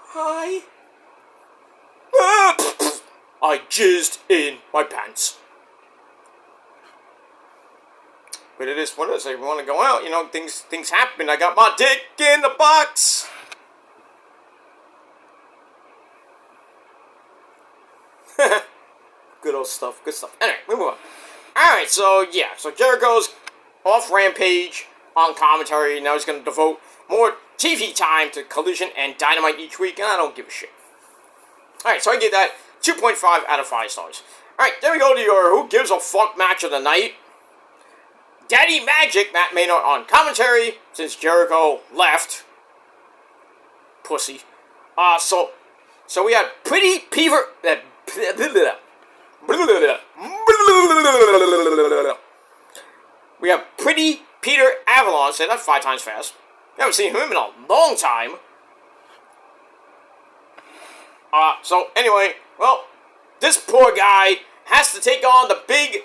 hi. I jizzed in my pants. But it is what it is. If you want to go out, things happen. I got my dick in the box. Good old stuff. Good stuff. Anyway, we move on. Alright, so Jericho's off Rampage on commentary. Now he's going to devote more TV time to Collision and Dynamite each week, and I don't give a shit. Alright, so I give that 2.5 out of 5 stars. Alright, then we go to your Who Gives a Fuck match of the night. Daddy Magic, Matt Maynard on commentary, since Jericho left. Pussy. So we had Pretty Peter... We have Pretty Peter Avalon, say that 5 times fast. Haven't seen him in a long time. So anyway, well, this poor guy has to take on the big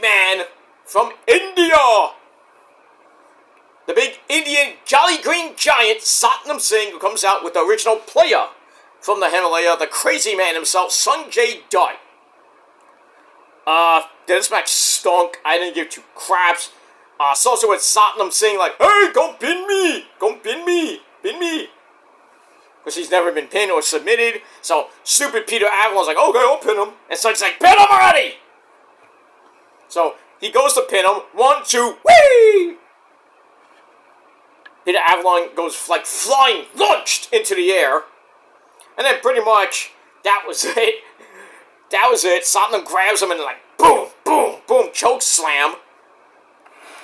man from India. The big Indian Jolly Green Giant, Satnam Singh, who comes out with the original player from the Himalaya, the crazy man himself, Sanjay Dutt. This match stunk. I didn't give 2 craps. So also with Satnam Singh like, hey, go pin me! Go pin me! Pin me! Because he's never been pinned or submitted. So stupid Peter Avalon's like, okay, I'll pin him. And Sanjay's like, pin him already! So he goes to pin him. 1, 2, whee! Peter Avalon goes like flying, launched into the air. And then pretty much, that was it. That was it. Satnam grabs him and like, boom, boom, boom, choke slam.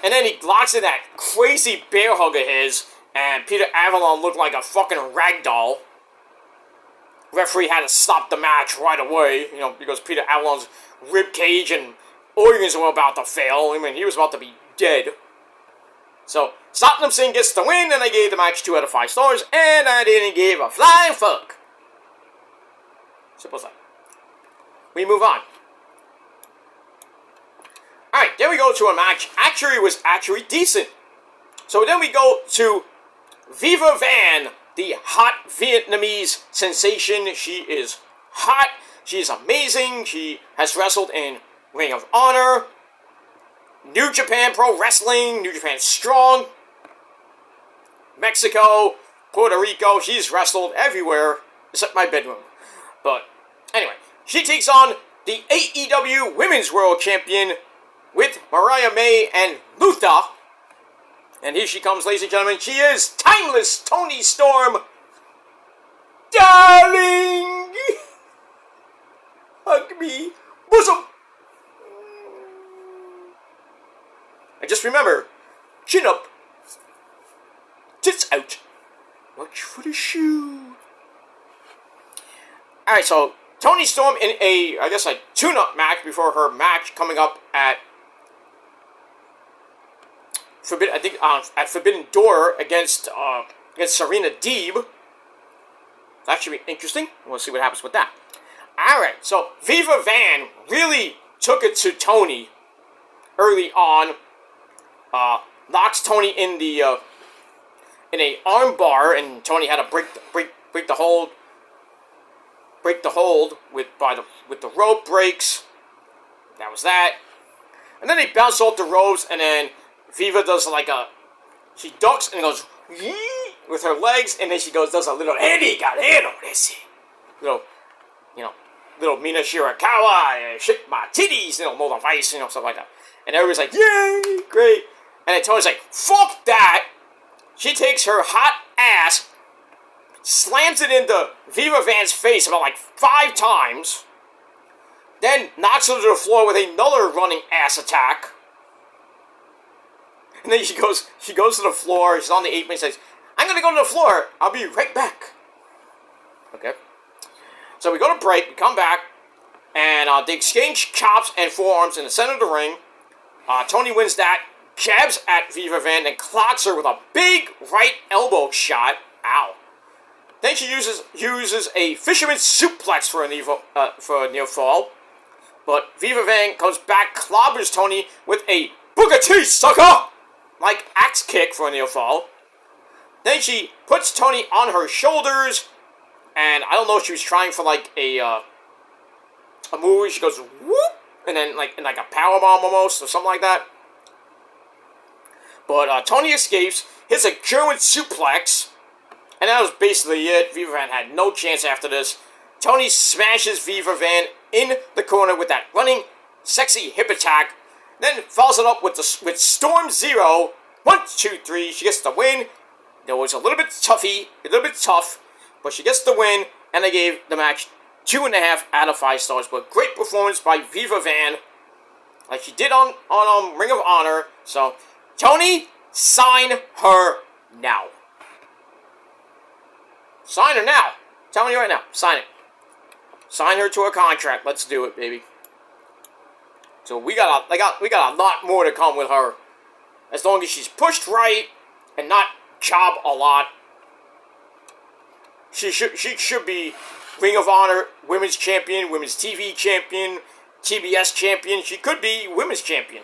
And then he locks in that crazy bear hug of his, and Peter Avalon looked like a fucking ragdoll. Referee had to stop the match right away, because Peter Avalon's rib cage and organs were about to fail. I mean, he was about to be dead. So, Satnam Singh gets the win, and I gave the match 2 out of 5 stars, and I didn't give a flying fuck. Simple as that. We move on. Alright, then we go to a match. Actually, was actually decent. So then we go to Viva Van, the hot Vietnamese sensation. She is hot. She is amazing. She has wrestled in Ring of Honor, New Japan Pro Wrestling, New Japan Strong, Mexico, Puerto Rico. She's wrestled everywhere except my bedroom. But anyway, she takes on the AEW Women's World Champion with Mariah May and Luther. And here she comes, ladies and gentlemen. She is Timeless Toni Storm. Darling! Hug me. Bosom! And just remember, chin up, tits out, watch for the shoe. Alright, so Toni Storm in a tune-up match before her match coming up at Forbidden Door against Serena Deeb. That should be interesting. We'll see what happens with that. Alright, so Viva Van really took it to Toni early on. Knocks Toni in a arm bar, and Toni had to break the hold with the rope breaks. That was that. And then they bounce off the ropes, and then Viva does she ducks and goes with her legs, and then she does a little Eddie Guerrero, little Mina Shirakawa, shake my titties, mold on ice, stuff like that. And everybody's like, yay, great. And then Toni's like, fuck that. She takes her hot ass, slams it into Viva Van's face about 5 times, then knocks her to the floor with another running ass attack. And then she goes to the floor, she's on the apron, and says, I'm gonna go to the floor, I'll be right back. Okay. So we go to break, we come back, and they exchange chops and forearms in the center of the ring. Toni wins that, jabs at Viva Van, and clocks her with a big right elbow shot. Ow. Then she uses a fisherman suplex for a near fall. But Viva Van comes back, clobbers Toni with a Booker T, sucker! like axe kick for a near fall. Then she puts Tony on her shoulders, and I don't know if she was trying for like a move. She goes whoop, and then like a power bomb almost or something like that. But Tony escapes, hits a German suplex, and that was basically it. Viva Van had no chance after this. Tony smashes Viva Van in the corner with that running sexy hip attack, then follows it up with Storm Zero. 1, 2, 3. She gets the win. It was a little bit tough, but she gets the win, and I gave the match 2.5 out of 5 stars. But great performance by Viva Van, like she did on Ring of Honor. So, Tony, sign her now. Sign her now. I'm telling you right now, sign it. Sign her to a contract. Let's do it, baby. So we got a lot more to come with her, as long as she's pushed right and not job a lot. She should be Ring of Honor Women's Champion, Women's TV Champion, TBS Champion. She could be Women's Champion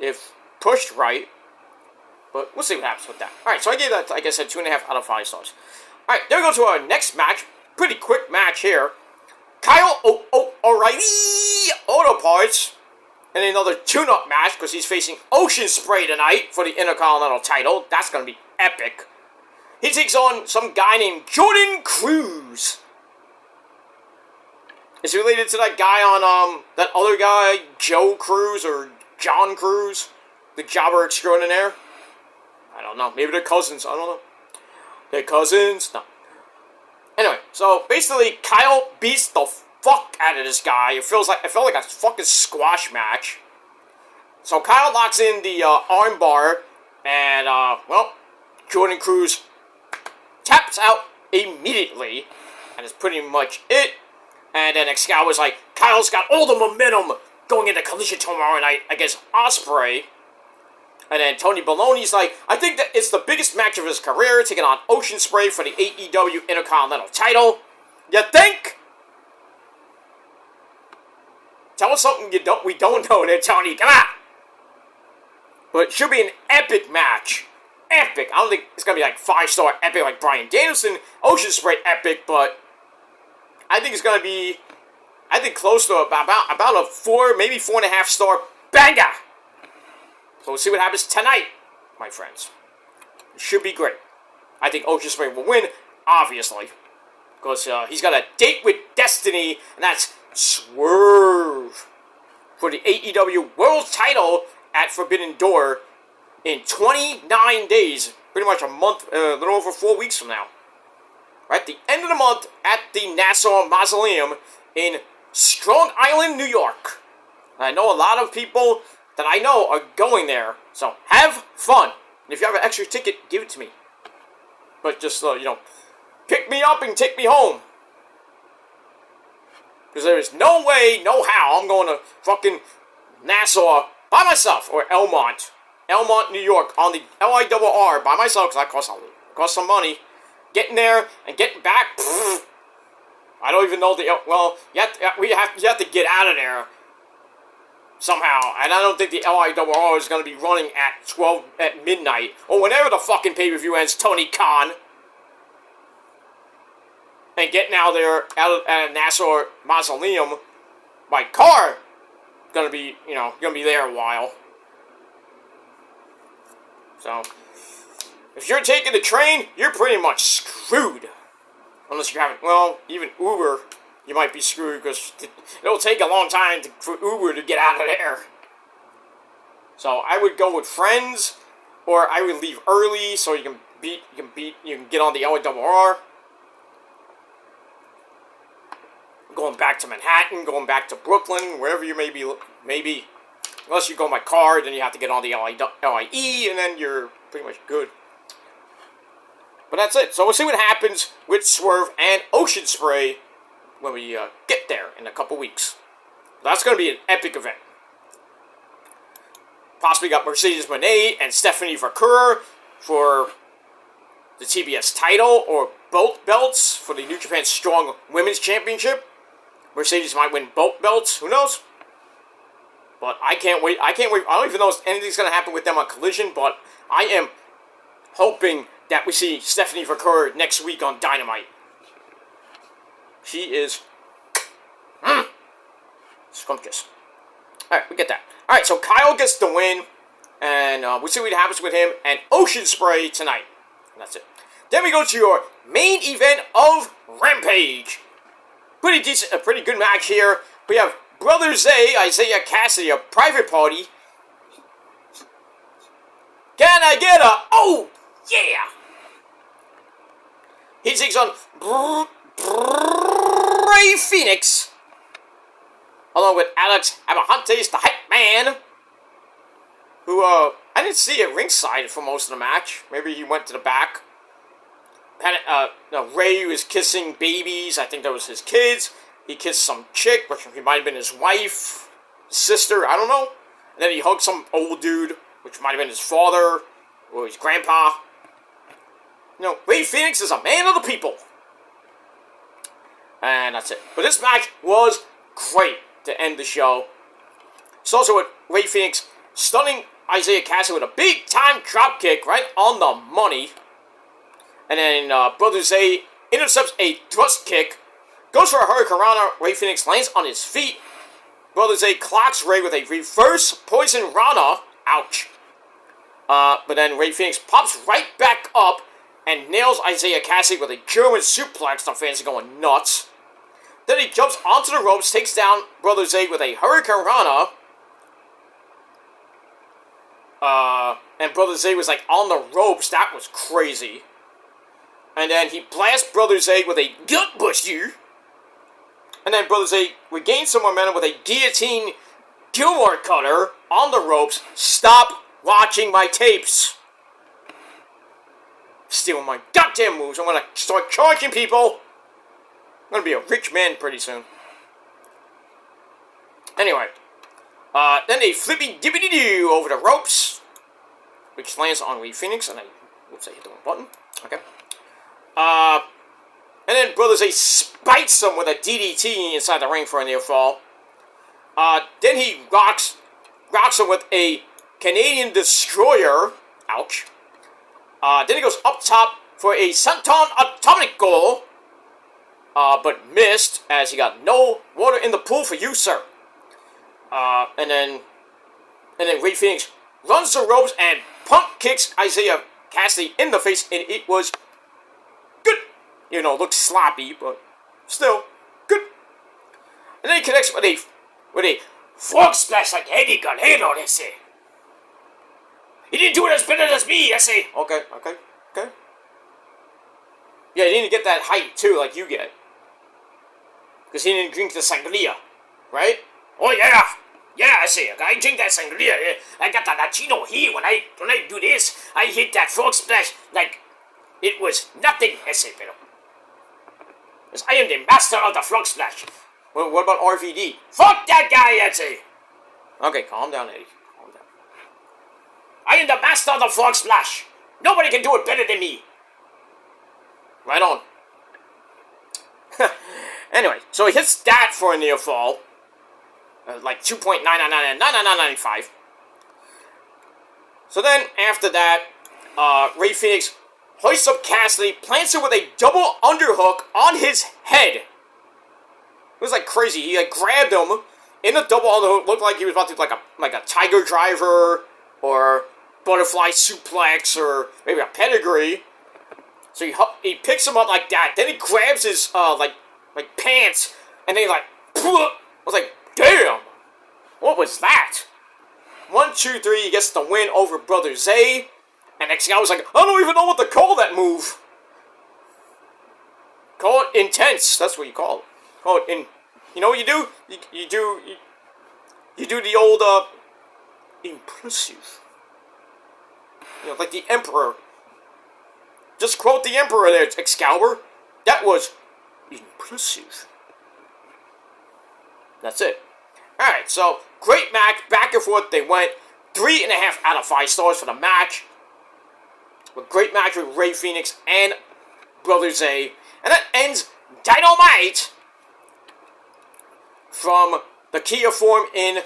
if pushed right. But we'll see what happens with that. Alright, so I gave that, like I said, 2.5 out of 5 stars. Alright, there we go to our next match. Pretty quick match here. Kyle O'Reilly Auto Parts in another tune-up match because he's facing Ocean Spray tonight for the Intercontinental title. That's going to be epic. He takes on some guy named Jordan Cruz. Is he related to that guy on, that other guy, Joe Cruz or John Cruz? The jobber extraordinaire? I don't know. Maybe they're cousins. I don't know. They're cousins? No. Anyway, so basically, Kyle beats the fuck out of this guy. It felt like a fucking squash match. So Kyle locks in the armbar, and well, Jordan Cruz taps out immediately, and it's pretty much it. And then Excalibur's like, Kyle's got all the momentum going into Collision tomorrow night against Ospreay. And then Tony Baloney's like, I think that it's the biggest match of his career, taking on Ocean Spray for the AEW Intercontinental title. You think? Tell us something we don't know there, Tony. Come on! But it should be an epic match. Epic. I don't think it's going to be like 5-star epic like Bryan Danielson. Ocean Spray epic, but I think it's going to be, I think close to about a 4, maybe 4.5 star banger. So we'll see what happens tonight, my friends. It should be great. I think Ocean Spray will win, obviously. Because he's got a date with Destiny, and that's Swerve for the AEW World title at Forbidden Door in 29 days. Pretty much a month, a little over 4 weeks from now. Right at the end of the month at the Nassau Mausoleum in Strong Island, New York. And I know a lot of people that I know are going there. So have fun. And if you have an extra ticket, give it to me. But just, pick me up and take me home. Because there is no way, no how I'm going to fucking Nassau by myself. Or Elmont, New York on the LIRR by myself. Because that costs some money. Getting there and getting back. I don't even know you have to get out of there somehow, and I don't think the LIRR is going to be running at midnight, or whenever the fucking pay-per-view ends, Tony Khan. And getting out there, at Nassau Mausoleum, my car, gonna be there a while. So, if you're taking the train, you're pretty much screwed. Unless you haven't, even Uber, you might be screwed because it'll take a long time for Uber to get out of there. So I would go with friends, or I would leave early so you can get on the LIRR. Going back to Manhattan, going back to Brooklyn, wherever you may be, unless you go by car, then you have to get on the LIE, and then you're pretty much good. But that's it. So we'll see what happens with Swerve and Ocean Spray when we get there in a couple weeks. That's going to be an epic event. Possibly got Mercedes Moné and Stephanie Vaquer for the TBS title or both belts for the New Japan Strong Women's Championship. Mercedes might win both belts. Who knows? But I can't wait. I can't wait. I don't even know if anything's going to happen with them on Collision, but I am hoping that we see Stephanie Vaquer next week on Dynamite. She is scrumptious. Alright, we get that. Alright, so Kyle gets the win, and we'll see what happens with him, and Ocean Spray tonight. And that's it. Then we go to your main event of Rampage. Pretty decent, a pretty good match here. We have Brother Zay, Isaiah Cassidy, a private party. Can I get a... Oh, yeah! He takes on Ray Phoenix, along with Alex Abrahantes, the hype man, who, I didn't see at ringside for most of the match. Maybe he went to the back. Ray was kissing babies. I think that was his kids. He kissed some chick, which he might have been his wife, sister, I don't know. And then he hugged some old dude, which might have been his father or his grandpa. You know, Ray Phoenix is a man of the people. And that's it. But this match was great to end the show. It's also with Ray Phoenix stunning Isaiah Cassidy with a big-time dropkick right on the money. And then Brother Zay intercepts a thrust kick. Goes for a Hurricane Rana. Ray Phoenix lands on his feet. Brother Zay clocks Ray with a reverse Poison Rana. Ouch. But then Ray Phoenix pops right back up and nails Isaiah Cassidy with a German suplex. The fans are going nuts. Then he jumps onto the ropes, takes down Brother Zay with a Hurricane Rana. And Brother Zay was like on the ropes. That was crazy. And then he blasts Brother Zay with a Gutbuster. And then Brother Zay regains some momentum with a Guillotine Gilmore Cutter on the ropes. Stop watching my tapes. Stealing my goddamn moves. I'm gonna start charging people. I'm gonna be a rich man pretty soon. Anyway. Then a flippy dippity doo over the ropes. Which lands on Ray Phoenix. And whoops, I hit the wrong button. Okay. And then Brother Zay spikes him with a DDT inside the ring for a near fall. Then he rocks him with a Canadian Destroyer. Ouch. Then he goes up top for a Senton Atomic Goal. But missed as he got no water in the pool for you, sir. And then Ray Phoenix runs the ropes and pump kicks Isaiah Cassidy in the face, and it was good. You know, looks sloppy, but still good. And then he connects with a frog splash like Eddie Guerrero, they say. He didn't do it as better as me, I say. Okay. Yeah, he didn't get that height, too, like you get. Because he didn't drink the sangria, right? Oh, yeah. Yeah, I say, I drink that sangria. I got the Latino here. When I do this, I hit that frog splash like it was nothing, I say, pero. Because I am the master of the frog splash. Well, what about RVD? Fuck that guy, I say. Okay, calm down, Eddie. Calm down. I am the master of the frog splash. Nobody can do it better than me. Right on. Anyway, so he hits that for a near fall. Like 2.9999995. So then, after that, Ray Phoenix hoists up Cassidy, plants him with a double underhook on his head. It was like crazy. He like grabbed him in the double underhook. Looked like he was about to do like a tiger driver or butterfly suplex or maybe a pedigree. So he picks him up like that. Then he grabs his like pants and then I was like, damn, what was that? 1, 2, 3. He gets the win over Brother Zay. And next guy was like, I don't even know what to call that move. Call it intense. That's what you call it. Call it you know what you do? You do the old impressive. You know, like the Emperor. Just quote the Emperor there, Excalibur. That was impressive. That's it. Alright, so great match. Back and forth they went. 3.5 out of 5 stars for the match. A great match with Ray Phoenix and Brother Zay. And that ends Dynamite from the Kia Forum in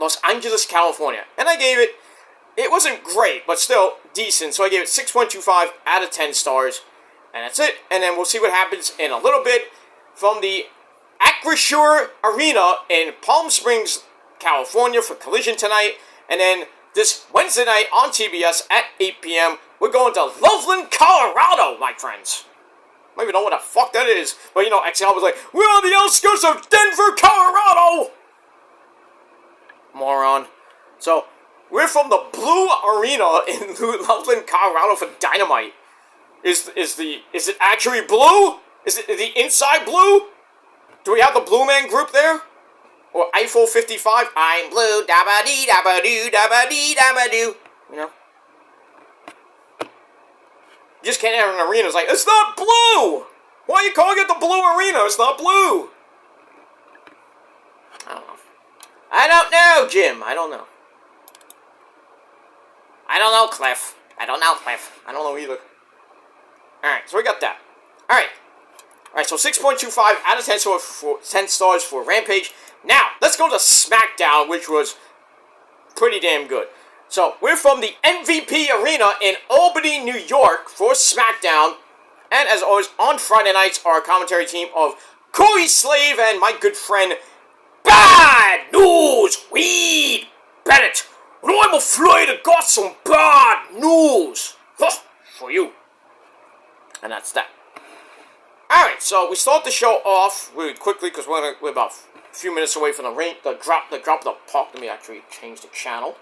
Los Angeles, California. And I gave it wasn't great, but still decent. So I gave it 6.25 out of 10 stars. And that's it. And then we'll see what happens in a little bit from the Acrisure Arena in Palm Springs, California for Collision tonight. And then this Wednesday night on TBS at 8 p.m., we're going to Loveland, Colorado, my friends. I don't even know what the fuck that is. But, you know, XL was like, we're on the outskirts of Denver, Colorado! Moron. So, we're from the Blue Arena in Loveland, Colorado for Dynamite. Is it actually blue? Is it the inside blue? Do we have the Blue Man Group there? Or Eiffel 55? I'm blue, dabba-dee, dabba-doo, dabba-dee, dabba-doo. You know? You just can't have an arena. It's like, it's not blue! Why are you calling it the Blue Arena? It's not blue! I don't know, Jim. I don't know. I don't know, Cliff. I don't know, Cliff. I don't know either. Alright, so we got that. Alright, so 6.25 out of 10, 10 stars for Rampage. Now, let's go to Smackdown, which was pretty damn good. So, we're from the MVP Arena in Albany, New York for Smackdown. And as always, on Friday nights, our commentary team of Corey Slave and my good friend, Bad News Weed Bennett. And I'm afraid I got some bad news for you. And that's that. Alright, so we start the show off really quickly because we're about a few minutes away from the drop of the puck. Let me actually change the channel.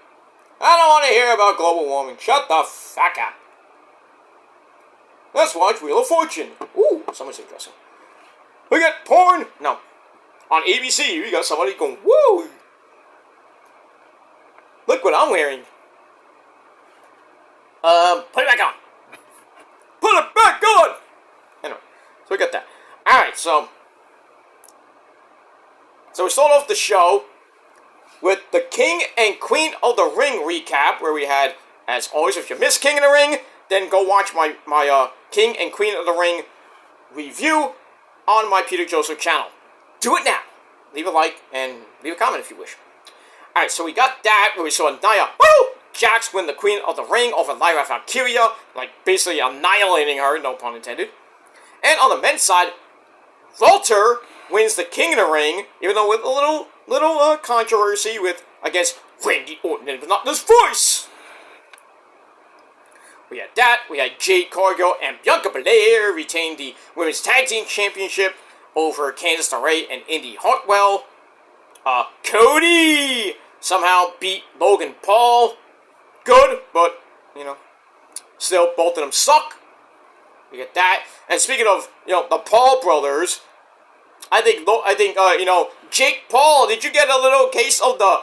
I don't want to hear about global warming. Shut the fuck up. Let's watch Wheel of Fortune. Ooh, someone's interesting. We got porn. No. On ABC, we got somebody going, woo! Look what I'm wearing. Put it back on. Put it back on! Anyway, so we got that. Alright, so we start off the show with the King and Queen of the Ring recap, where we had, as always, if you missed King of the Ring, then go watch my King and Queen of the Ring review on my Peter Joseph channel. Do it now. Leave a like and leave a comment if you wish. Alright, so we got that, where we saw Nia Jax win the Queen of the Ring over Lyra Valkyria, like basically annihilating her, no pun intended. And on the men's side, Walter wins the King of the Ring, even though with a little controversy against Randy Orton, and it was not this voice. We had that. We had Jade Cargill and Bianca Belair retain the Women's Tag Team Championship over Candice LeRae and Indy Hartwell. Cody somehow beat Logan Paul. Good, but, you know, still both of them suck. We get that. And speaking of, you know, the Paul brothers, I think, you know, Jake Paul, did you get a little case of the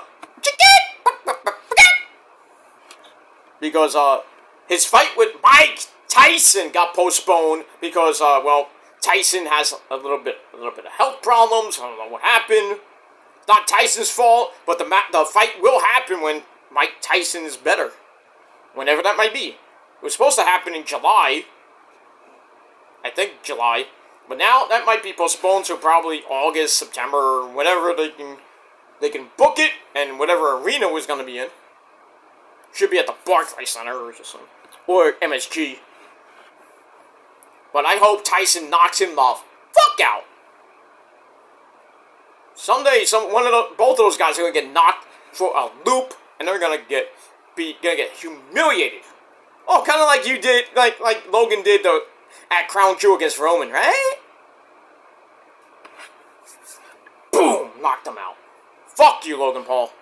because, his fight with Mike Tyson got postponed because, well, Tyson has a little bit of health problems. I don't know what happened. It's not Tyson's fault, but the fight will happen when Mike Tyson is better. Whenever that might be. It was supposed to happen in July. I think July. But now that might be postponed to probably August, September, whenever they can book it, and whatever arena was going to be in. Should be at the Barclays Center or something. Or MSG. But I hope Tyson knocks him the fuck out. Someday, both of those guys are gonna get knocked for a loop, and they're gonna get humiliated. Oh, kind of like you did, like Logan did at Crown Jewel against Roman, right? Boom, knocked him out. Fuck you, Logan Paul.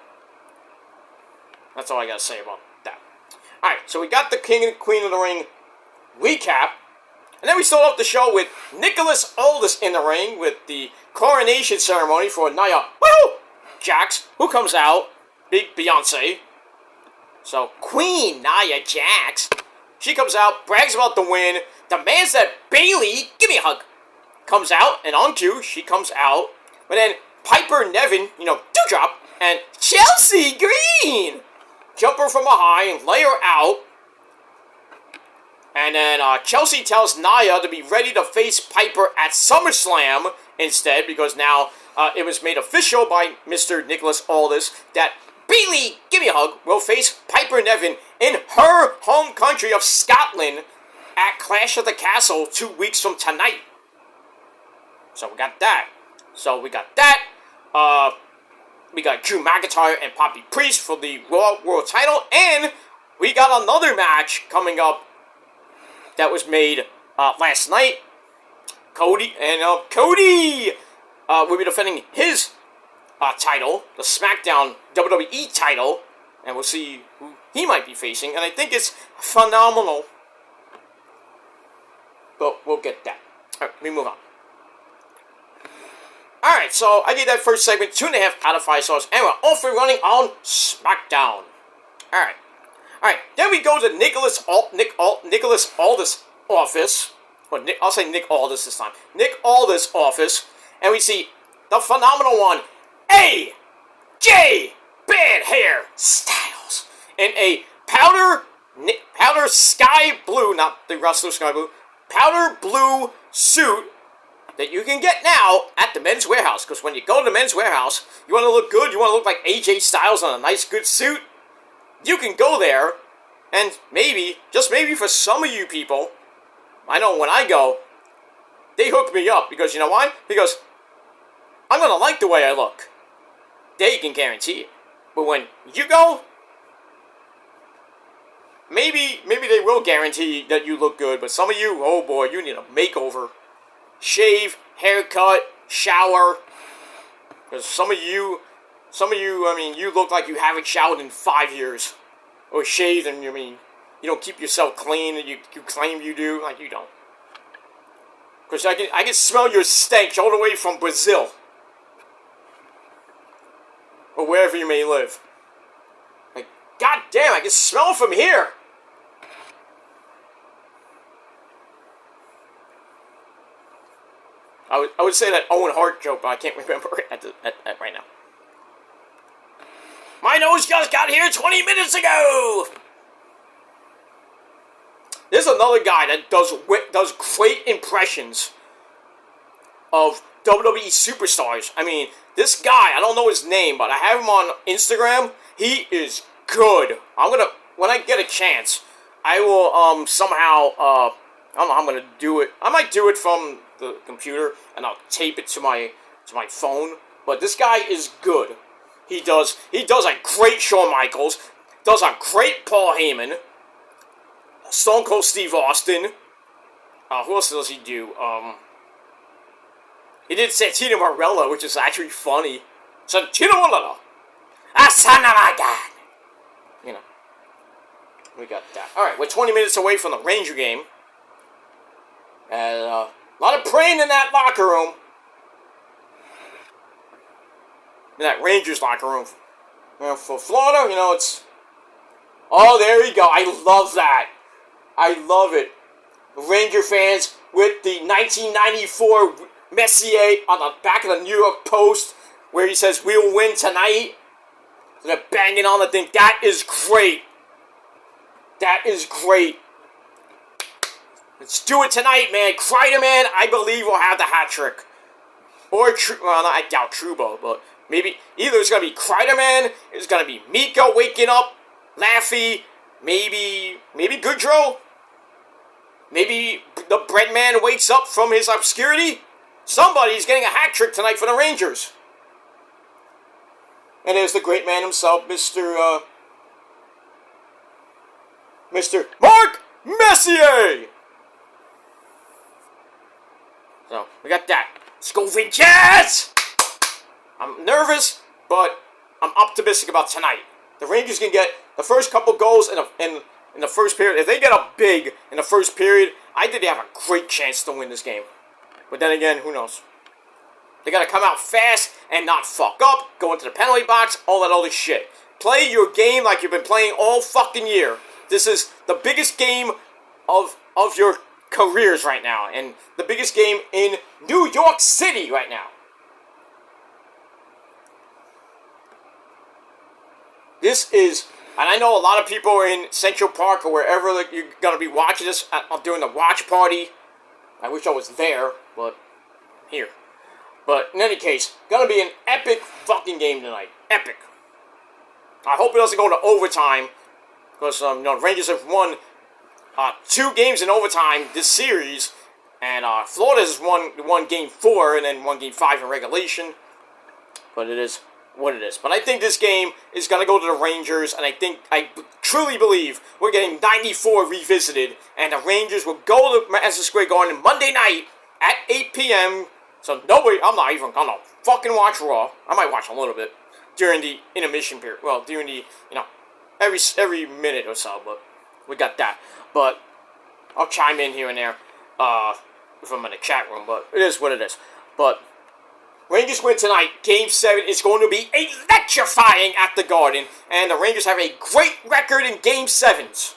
That's all I gotta say about that. Alright, so we got the King and Queen of the Ring recap. And then we start off the show with Nicholas Aldis in the ring with the coronation ceremony for Nia Jax, who comes out. Big Beyonce. So, Queen Nia Jax, she comes out, brags about the win, demands that Bayley, give me a hug, comes out, and on cue, she comes out. But then Piper Niven, you know, dewdrop, and Chelsea Green jump her from behind, lay her out. And then Chelsea tells Nia to be ready to face Piper at SummerSlam instead, because now it was made official by Mr. Nicholas Aldis that Bayley, give me a hug, will face Piper Niven in her home country of Scotland at Clash of the Castle 2 weeks from tonight. So we got that. We got Drew McIntyre and Poppy Priest for the Raw World title, and we got another match coming up that was made last night. Cody will be defending his title, the Smackdown WWE title, and we'll see who he might be facing, and I think it's phenomenal. But we'll get that. Alright, we move on. Alright, so I gave that first segment 2.5 out of 5 stars, and we're off and running on Smackdown. Alright, then we go to Nicholas Aldis' office. I'll say Nick Aldis this time. Nick Aldis' office, and we see the phenomenal one, AJ Bad Hair Styles, in a powder sky blue, not the wrestler sky blue, powder blue suit that you can get now at the Men's Warehouse. Because when you go to the Men's Warehouse, you want to look good, you want to look like AJ Styles on a nice, good suit, you can go there, and maybe, just maybe for some of you people, I know when I go, they hook me up, because you know why? Because I'm going to like the way I look. They can guarantee it. But when you go, maybe they will guarantee that you look good, but some of you, oh boy, you need a makeover. Shave, haircut, shower. Because some of you, I mean, you look like you haven't showered in 5 years. Or shaved, and you don't keep yourself clean, and you claim you do, like you don't. Because I can smell your stench all the way from Brazil. Or wherever you may live. Like, goddamn, I can smell it from here. I would say that Owen Hart joke, but I can't remember it at right now. My nose just got here 20 minutes ago! There's another guy that does great impressions of WWE superstars. I mean, this guy, I don't know his name, but I have him on Instagram. He is good. When I get a chance, I will somehow, I don't know how I'm gonna do it. I might do it from the computer, and I'll tape it to my phone. But this guy is good. He does a great Shawn Michaels, does a great Paul Heyman, Stone Cold Steve Austin. Who else does he do? He did Santino Marella, which is actually funny. Santino Marella. Son of a gun. You know. We got that. Alright, we're 20 minutes away from the Ranger game. And a lot of praying in that locker room. In that Rangers locker room. You know, for Florida, you know, it's... Oh, there you go. I love that. I love it. Ranger fans with the 1994 Messier on the back of the New York Post, where he says, "We'll win tonight." And they're banging on the thing. That is great. That is great. Let's do it tonight, man. Kreiderman, I believe, will have the hat trick. Or, well, I doubt Trubo, but maybe either it's going to be Kreiderman, it's going to be Mika waking up, Laffy, maybe Goodrow, maybe the Breadman wakes up from his obscurity. Somebody's getting a hat trick tonight for the Rangers. And there's the great man himself, Mr. Mark Messier! So, we got that. Let's go, Rangers! I'm nervous, but I'm optimistic about tonight. The Rangers can get the first couple goals in the first period. If they get up big in the first period, I think they have a great chance to win this game. But then again, who knows? They gotta come out fast and not fuck up, go into the penalty box, all that other shit. Play your game like you've been playing all fucking year. This is the biggest game of your careers right now, and the biggest game in New York City right now. This is, and I know a lot of people are in Central Park or wherever you're gonna be watching this during the watch party. I wish I was there, but here. But in any case, gonna be an epic fucking game tonight. Epic. I hope it doesn't go to overtime, because Rangers have won 2 games in overtime this series, and Florida has won game 4 and then won game 5 in regulation. But it is what it is. But I think this game is going to go to the Rangers, and I truly believe we're getting 94 revisited, and the Rangers will go to Madison Square Garden Monday night at 8 p.m. So I'm not even going to fucking watch Raw. I might watch a little bit during the intermission period. Well, during the, every minute or so, but we got that. But I'll chime in here and there if I'm in the chat room, but it is what it is. But Rangers win tonight. Game 7 is going to be electrifying at the Garden, and the Rangers have a great record in Game 7s.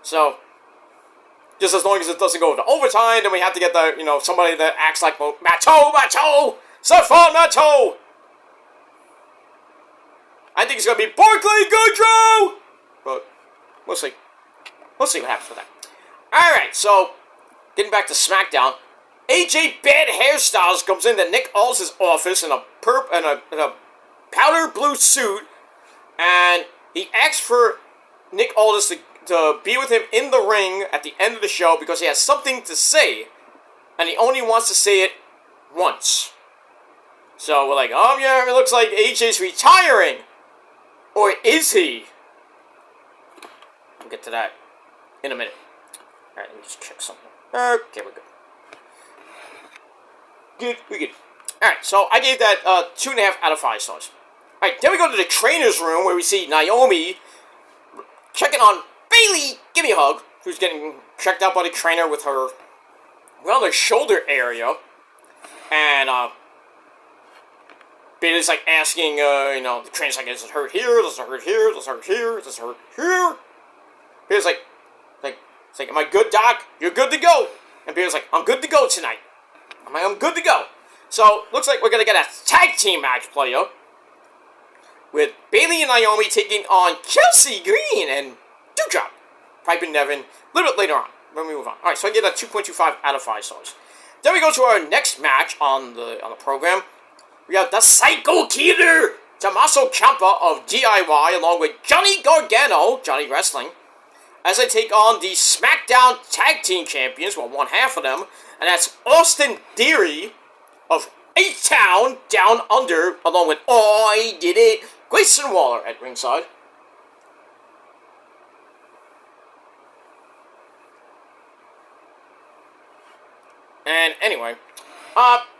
So, just as long as it doesn't go to overtime, then we have to get the, somebody that acts like Matteau, Safon Matteau. I think it's going to be Barclay Goodrow, but we'll see. We'll see what happens with that. Alright, so, getting back to Smackdown. AJ Bad Hairstyles comes into Nick Aldis' office in a powder blue suit, and he asks for Nick Aldis to be with him in the ring at the end of the show because he has something to say, and he only wants to say it once. So we're like, yeah, it looks like AJ's retiring. Or is he? We'll get to that in a minute. Alright, let me just check something. Okay, we're good. We're good. Alright, so I gave that 2.5 out of 5 stars. Alright, then we go to the trainer's room where we see Naomi checking on Bayley, give me a hug, who's getting checked out by the trainer with her, around her shoulder area. And, Bayley's like asking, the trainer's like, does it hurt here? Does it hurt here? Does it hurt here? Does it hurt here? Bayley's like, am I good, Doc? You're good to go. And Bayley's like, I'm good to go tonight. I'm good to go. So, looks like we're going to get a tag team match player with Bayley and Naomi taking on Chelsea Green and Doudrop, Pipe and Nevin, a little bit later on when we move on. Alright, so I get a 2.25 out of 5 stars. Then we go to our next match on the program. We have the Psycho Killer, Tommaso Ciampa of DIY, along with Johnny Gargano, Johnny Wrestling, as they take on the Smackdown Tag Team Champions, well, one half of them, and that's Austin Theory of A-Town Down Under, along with I Did It, Grayson Waller at ringside. And anyway,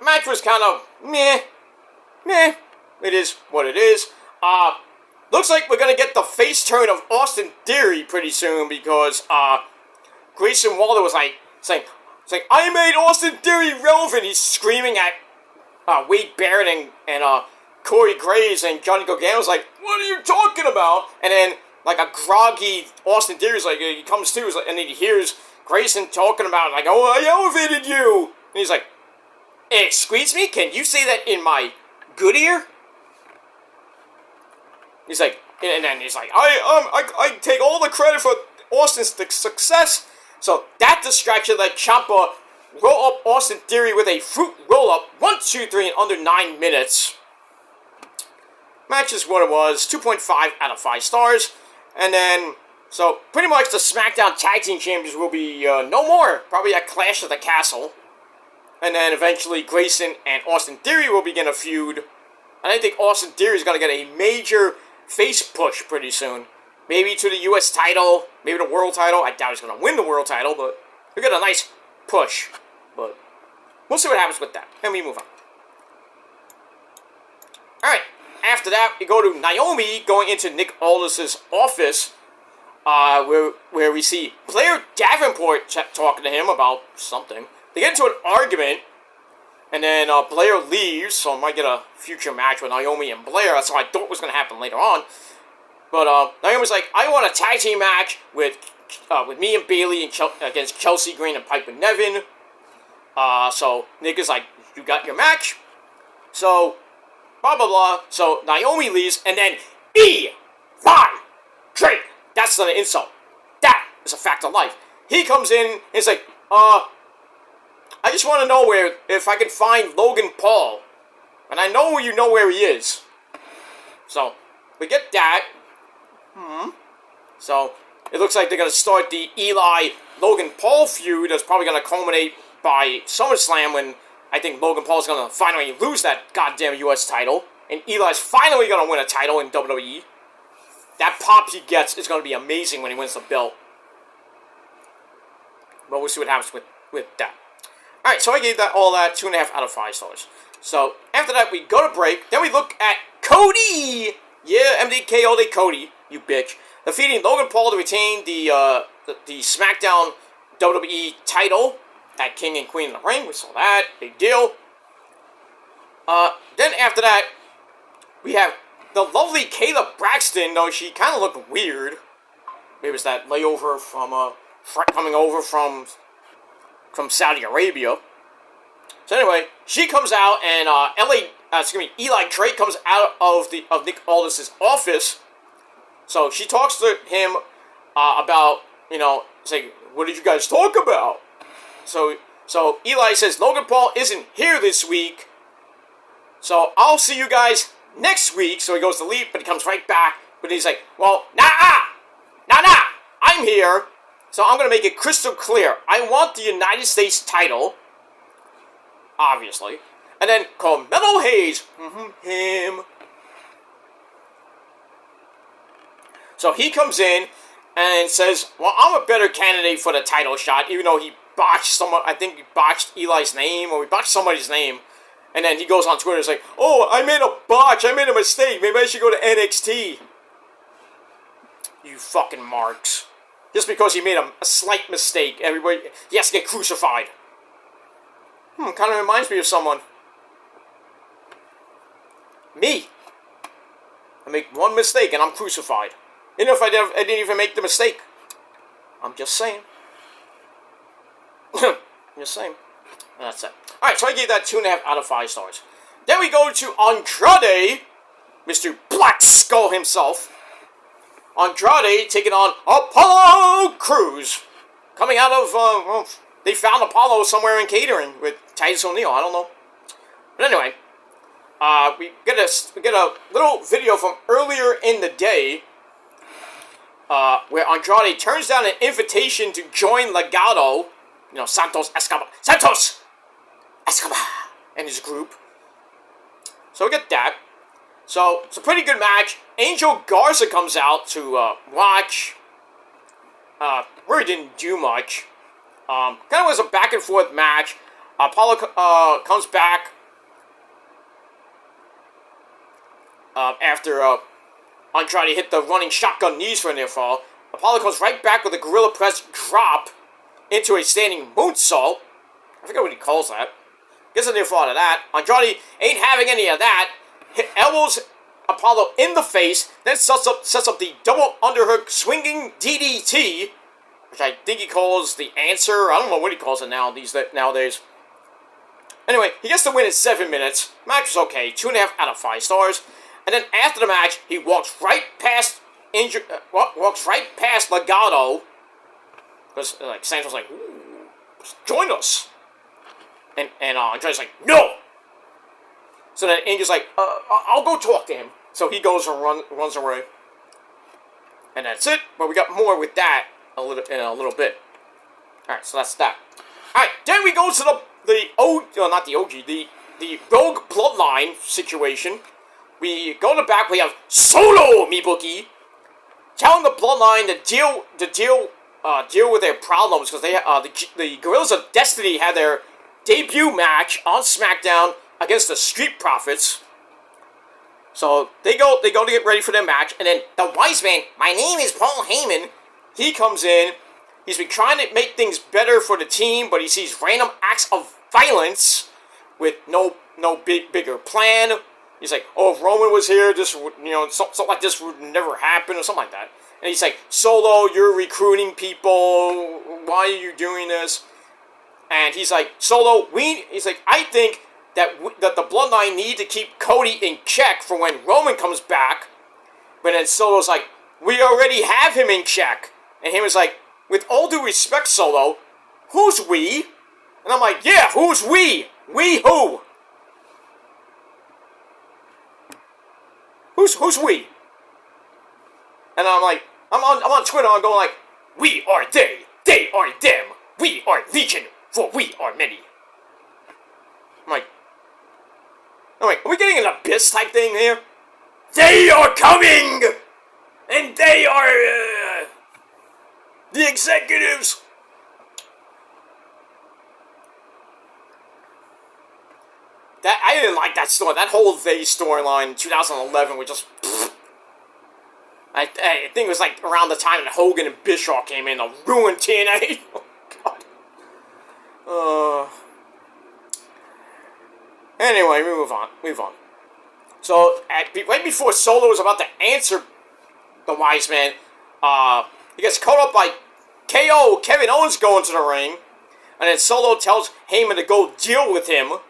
match was kind of meh. It is what it is. Looks like we're gonna get the face turn of Austin Theory pretty soon because Grayson Waller was saying, I made Austin Theory relevant. He's screaming at Wade Barrett and Corey Graves, and Johnny Gargano was like, what are you talking about? And then like a groggy Austin Theory's like, he comes to, and then he hears Grayson talking about oh, I elevated you. And he's like, excuse me, can you say that in my good ear? He's like, and then he's like, I take all the credit for Austin's success. So that distraction let Ciampa roll up Austin Theory with a fruit roll up, 1, 2, 3 in under 9 minutes. Match is what it was, 2.5 out of 5 stars. And then, so pretty much the SmackDown Tag Team Champions will be no more, probably at Clash of the Castle. And then eventually Grayson and Austin Theory will begin a feud. And I think Austin Theory is going to get a major face push pretty soon. Maybe to the U.S. title, maybe the world title. I doubt he's going to win the world title, but he'll get a nice push. But we'll see what happens with that. And we move on. Alright, after that, we go to Naomi going into Nick Aldis' office, where we see Blair Davenport talking to him about something. They get into an argument, and then Blair leaves, so I might get a future match with Naomi and Blair. That's what I thought was going to happen later on. But Naomi's like, I want a tag team match with me and Bayley against Chelsea Green and Pipe and Nevin. So Nick is like, you got your match? So, blah, blah, blah. So Naomi leaves, and then E-Y Drake. That's not an insult. That is a fact of life. He comes in, and he's like, I just want to know if I can find Logan Paul. And I know you know where he is. So, we get that. So, it looks like they're going to start the Eli-Logan Paul feud that's probably going to culminate by SummerSlam when I think Logan Paul's going to finally lose that goddamn U.S. title. And Eli's finally going to win a title in WWE. That pop he gets is going to be amazing when he wins the belt. But we'll see what happens with that. Alright, so I gave all that 2.5 out of 5 stars. So, after that, we go to break. Then we look at Cody! Yeah, MDK all day Cody, you bitch. Defeating Logan Paul to retain the Smackdown WWE title at King and Queen of the Ring. We saw that. Big deal. Then after that, we have the lovely Kayla Braxton, though she kind of looked weird. Maybe it's that layover from, coming over from Saudi Arabia. So anyway, she comes out and, Eli Drake comes out of Nick Aldis' office. So she talks to him, about, saying, what did you guys talk about? So Eli says, Logan Paul isn't here this week. So I'll see you guys next week. So he goes to leave, but he comes right back. But he's like, well, nah, I'm here. So I'm going to make it crystal clear. I want the United States title. Obviously. And then Carmelo Hayes. Him. So he comes in and says, well, I'm a better candidate for the title shot, even though he botched someone. I think he botched Eli's name, or he botched somebody's name. And then he goes on Twitter and is like, oh, I made a botch, I made a mistake, maybe I should go to NXT. You fucking marks. Just because he made a slight mistake, everybody, he has to get crucified. Kind of reminds me of someone. Me. I make one mistake and I'm crucified. Even if I didn't even make the mistake. I'm just saying. Just saying. That's it. Alright, so I gave that 2.5 out of 5 stars. Then we go to Andrade, Mr. Black Skull himself. Andrade taking on Apollo Crews. Coming out of, they found Apollo somewhere in catering with Titus O'Neil. I don't know. But anyway, we get a little video from earlier in the day, where Andrade turns down an invitation to join Legado, Santos Escobar and his group. So we get that. So it's a pretty good match. Angel Garza comes out to watch. Really didn't do much. Kind of was a back and forth match. Apollo comes back after Andrade hit the running shotgun knees for a near fall. Apollo comes right back with a gorilla press drop into a standing moonsault. I forget what he calls that. Gets a near fall out of that. Andrade ain't having any of that. Elbows Apollo in the face, then sets up the double underhook swinging DDT, which I think he calls the answer. I don't know what he calls it nowadays. Anyway, he gets the win in 7 minutes. Match was okay, 2.5 out of 5 stars. And then after the match, he walks right past Legado, because Santos like, ooh, join us. And Andre's like, no. So then Angel's like, I'll go talk to him. So he goes and runs away. And that's it. But we got more with that in a little bit. Alright, so that's that. Alright, then we go to the Rogue Bloodline situation. We go to the back, we have Solo Mibuki telling the Bloodline to deal with their problems, because the Guerrillas of Destiny had their debut match on SmackDown against the Street Profits. So they go to get ready for their match, and then the Wise Man, my name is Paul Heyman, he comes in. He's been trying to make things better for the team, but he sees random acts of violence with no bigger plan. He's like, oh, if Roman was here, something like this would never happen, or something like that. And he's like, Solo, you're recruiting people. Why are you doing this? And he's like, Solo, I think that the Bloodline need to keep Cody in check for when Roman comes back. But then Solo's like, we already have him in check. And he was like, with all due respect, Solo, who's we? And I'm like, yeah, who's we? We who? Who's we? And I'm like, I'm on Twitter, I'm going like, we are they are them, we are legion, for we are many. I'm like, are we getting an Abyss type thing here? They are coming! And they are, the executives. That I didn't like that story. That whole they storyline in 2011 was just. I think it was like around the time that Hogan and Bischoff came in to ruin TNA. Oh, God. Anyway, we move on. So, right before Solo was about to answer the Wise Man, he gets caught up by KO. Kevin Owens going to the ring, and then Solo tells Heyman to go deal with him.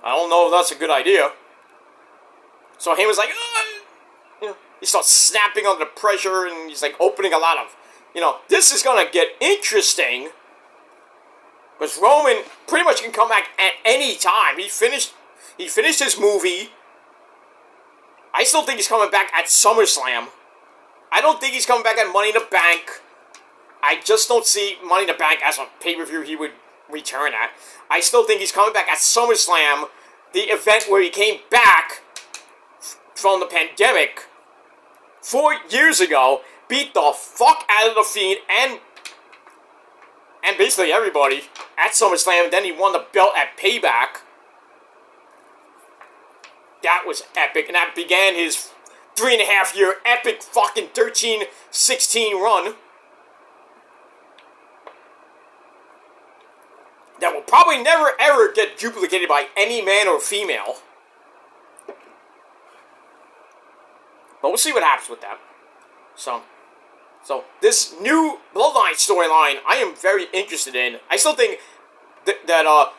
I don't know if that's a good idea. So Heyman's like, he starts snapping under pressure, and he's like opening a lot of, this is gonna get interesting. Because Roman pretty much can come back at any time. He finished his movie. I still think he's coming back at SummerSlam. I don't think he's coming back at Money in the Bank. I just don't see Money in the Bank as a pay-per-view he would return at. I still think he's coming back at SummerSlam, the event where he came back from the pandemic 4 years ago, beat the fuck out of the Fiend and basically everybody at SummerSlam. Then he won the belt at Payback. That was epic, and that began his 3.5-year epic fucking 13-16 run. That will probably never ever get duplicated by any man or female. But we'll see what happens with that. So this new Bloodline storyline, I am very interested in. I still think that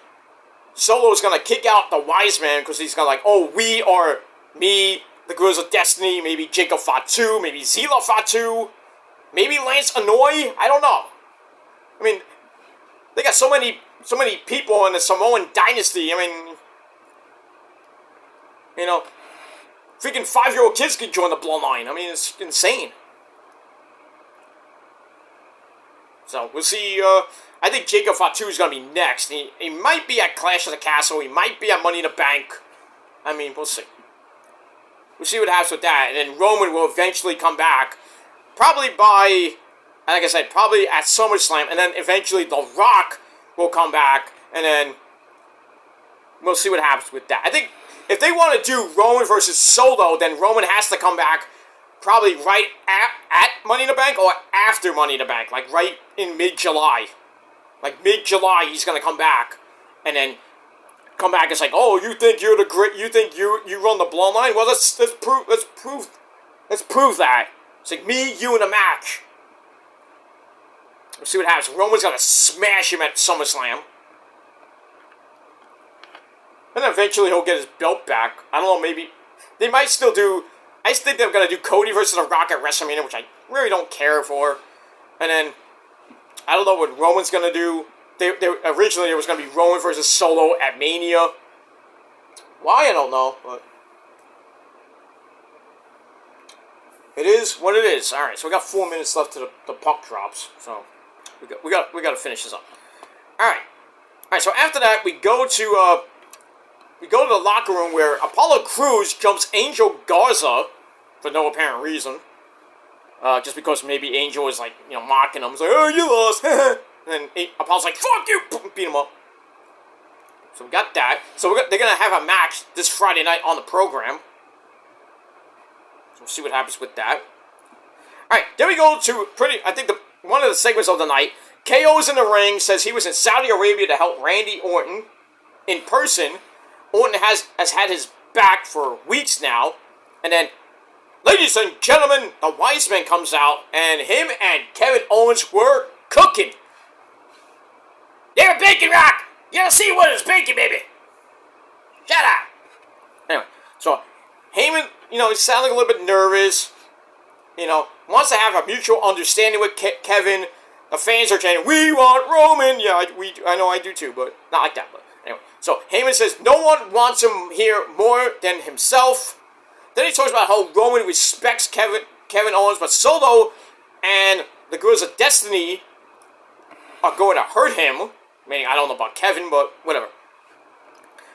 Solo's gonna kick out the Wise Man because he's gonna we are me, the Girls of Destiny, maybe Jacob Fatu, maybe Zila Fatu, maybe Lance Anoa'i. I don't know. I mean, they got so many people in the Samoan dynasty. I mean, freaking 5-year-old kids can join the Bloodline. I mean, it's insane. So, we'll see. I think Jacob Fatu is going to be next. He might be at Clash of the Castle. He might be at Money in the Bank. I mean, we'll see. We'll see what happens with that. And then Roman will eventually come back. Probably by, like I said, probably at SummerSlam. And then eventually The Rock will come back. And then we'll see what happens with that. I think if they want to do Roman versus Solo, then Roman has to come back probably right at Money in the Bank or after Money in the Bank. Like right in mid-July. Like mid-July, he's going to come back. And then come back and it's like, oh, you think you're the great, you think you run the Bloodline? Well, let's prove that. It's like me, you, in a match. We'll see what happens. Roman's going to smash him at SummerSlam. And then eventually he'll get his belt back. I don't know, maybe they might still do. I think they're going to do Cody versus The Rock at WrestleMania, which I really don't care for. And then I don't know what Roman's going to do. Originally it was going to be Roman versus Solo at Mania. Why, I don't know, but it is what it is. All right, so we got 4 minutes left to the puck drops, so we got to finish this up. All right. So after that, we go to the locker room where Apollo Crews jumps Angel Garza for no apparent reason. Just because maybe Angel is mocking him. He's like, oh, you lost. And then Apollo's like, fuck you! Beat him up. So we got that. So they're going to have a match this Friday night on the program. So we'll see what happens with that. Alright, then we go to one of the segments of the night. KO's in the ring, says he was in Saudi Arabia to help Randy Orton in person. Orton has had his back for weeks now. And then, ladies and gentlemen, the Wise Man comes out, and him and Kevin Owens were cooking. They're baking rock! You'll see what is baking, baby! Shut up! Anyway, so Heyman, he's sounding a little bit nervous. Wants to have a mutual understanding with Kevin. The fans are chanting, we want Roman! Yeah, I know I do too, but not like that. But anyway, so Heyman says no one wants him here more than himself. Then he talks about how Roman respects Kevin, Kevin Owens, but Solo and the Girls of Destiny are going to hurt him. Meaning, I don't know about Kevin, but whatever.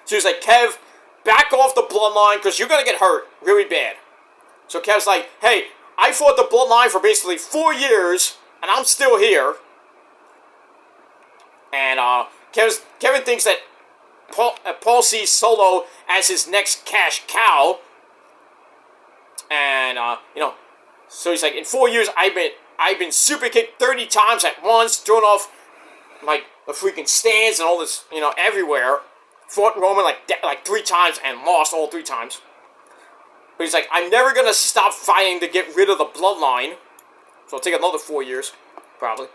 So he's like, Kev, back off the bloodline because you're going to get hurt really bad. So Kev's like, hey, I fought the bloodline for basically 4 years, and I'm still here. And Kevin thinks that Paul sees Solo as his next cash cow. And, so he's like, in 4 years, I've been super kicked 30 times at once, thrown off, like, the freaking stands and all this, everywhere. Fought Roman, like 3 times and lost all 3 times. But he's like, I'm never gonna stop fighting to get rid of the bloodline. So it'll take another 4 years, probably.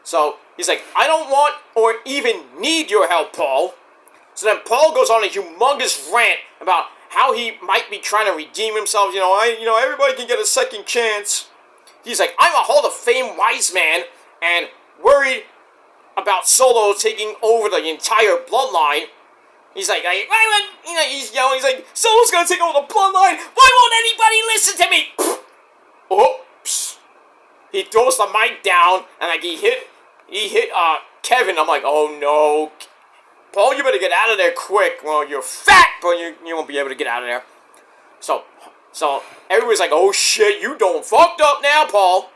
So he's like, I don't want or even need your help, Paul. So then Paul goes on a humongous rant about how he might be trying to redeem himself. Everybody can get a second chance. He's like, I'm a Hall of Fame wise man and worried about Solo taking over the entire bloodline. He's like, he's yelling, he's like, Solo's gonna take over the bloodline. Why won't anybody listen to me? Oops. He throws the mic down and like he hit Kevin. I'm like, oh no. Paul, you better get out of there quick. Well, you're fat, but you won't be able to get out of there. So everybody's like, oh shit, you done fucked up now, Paul.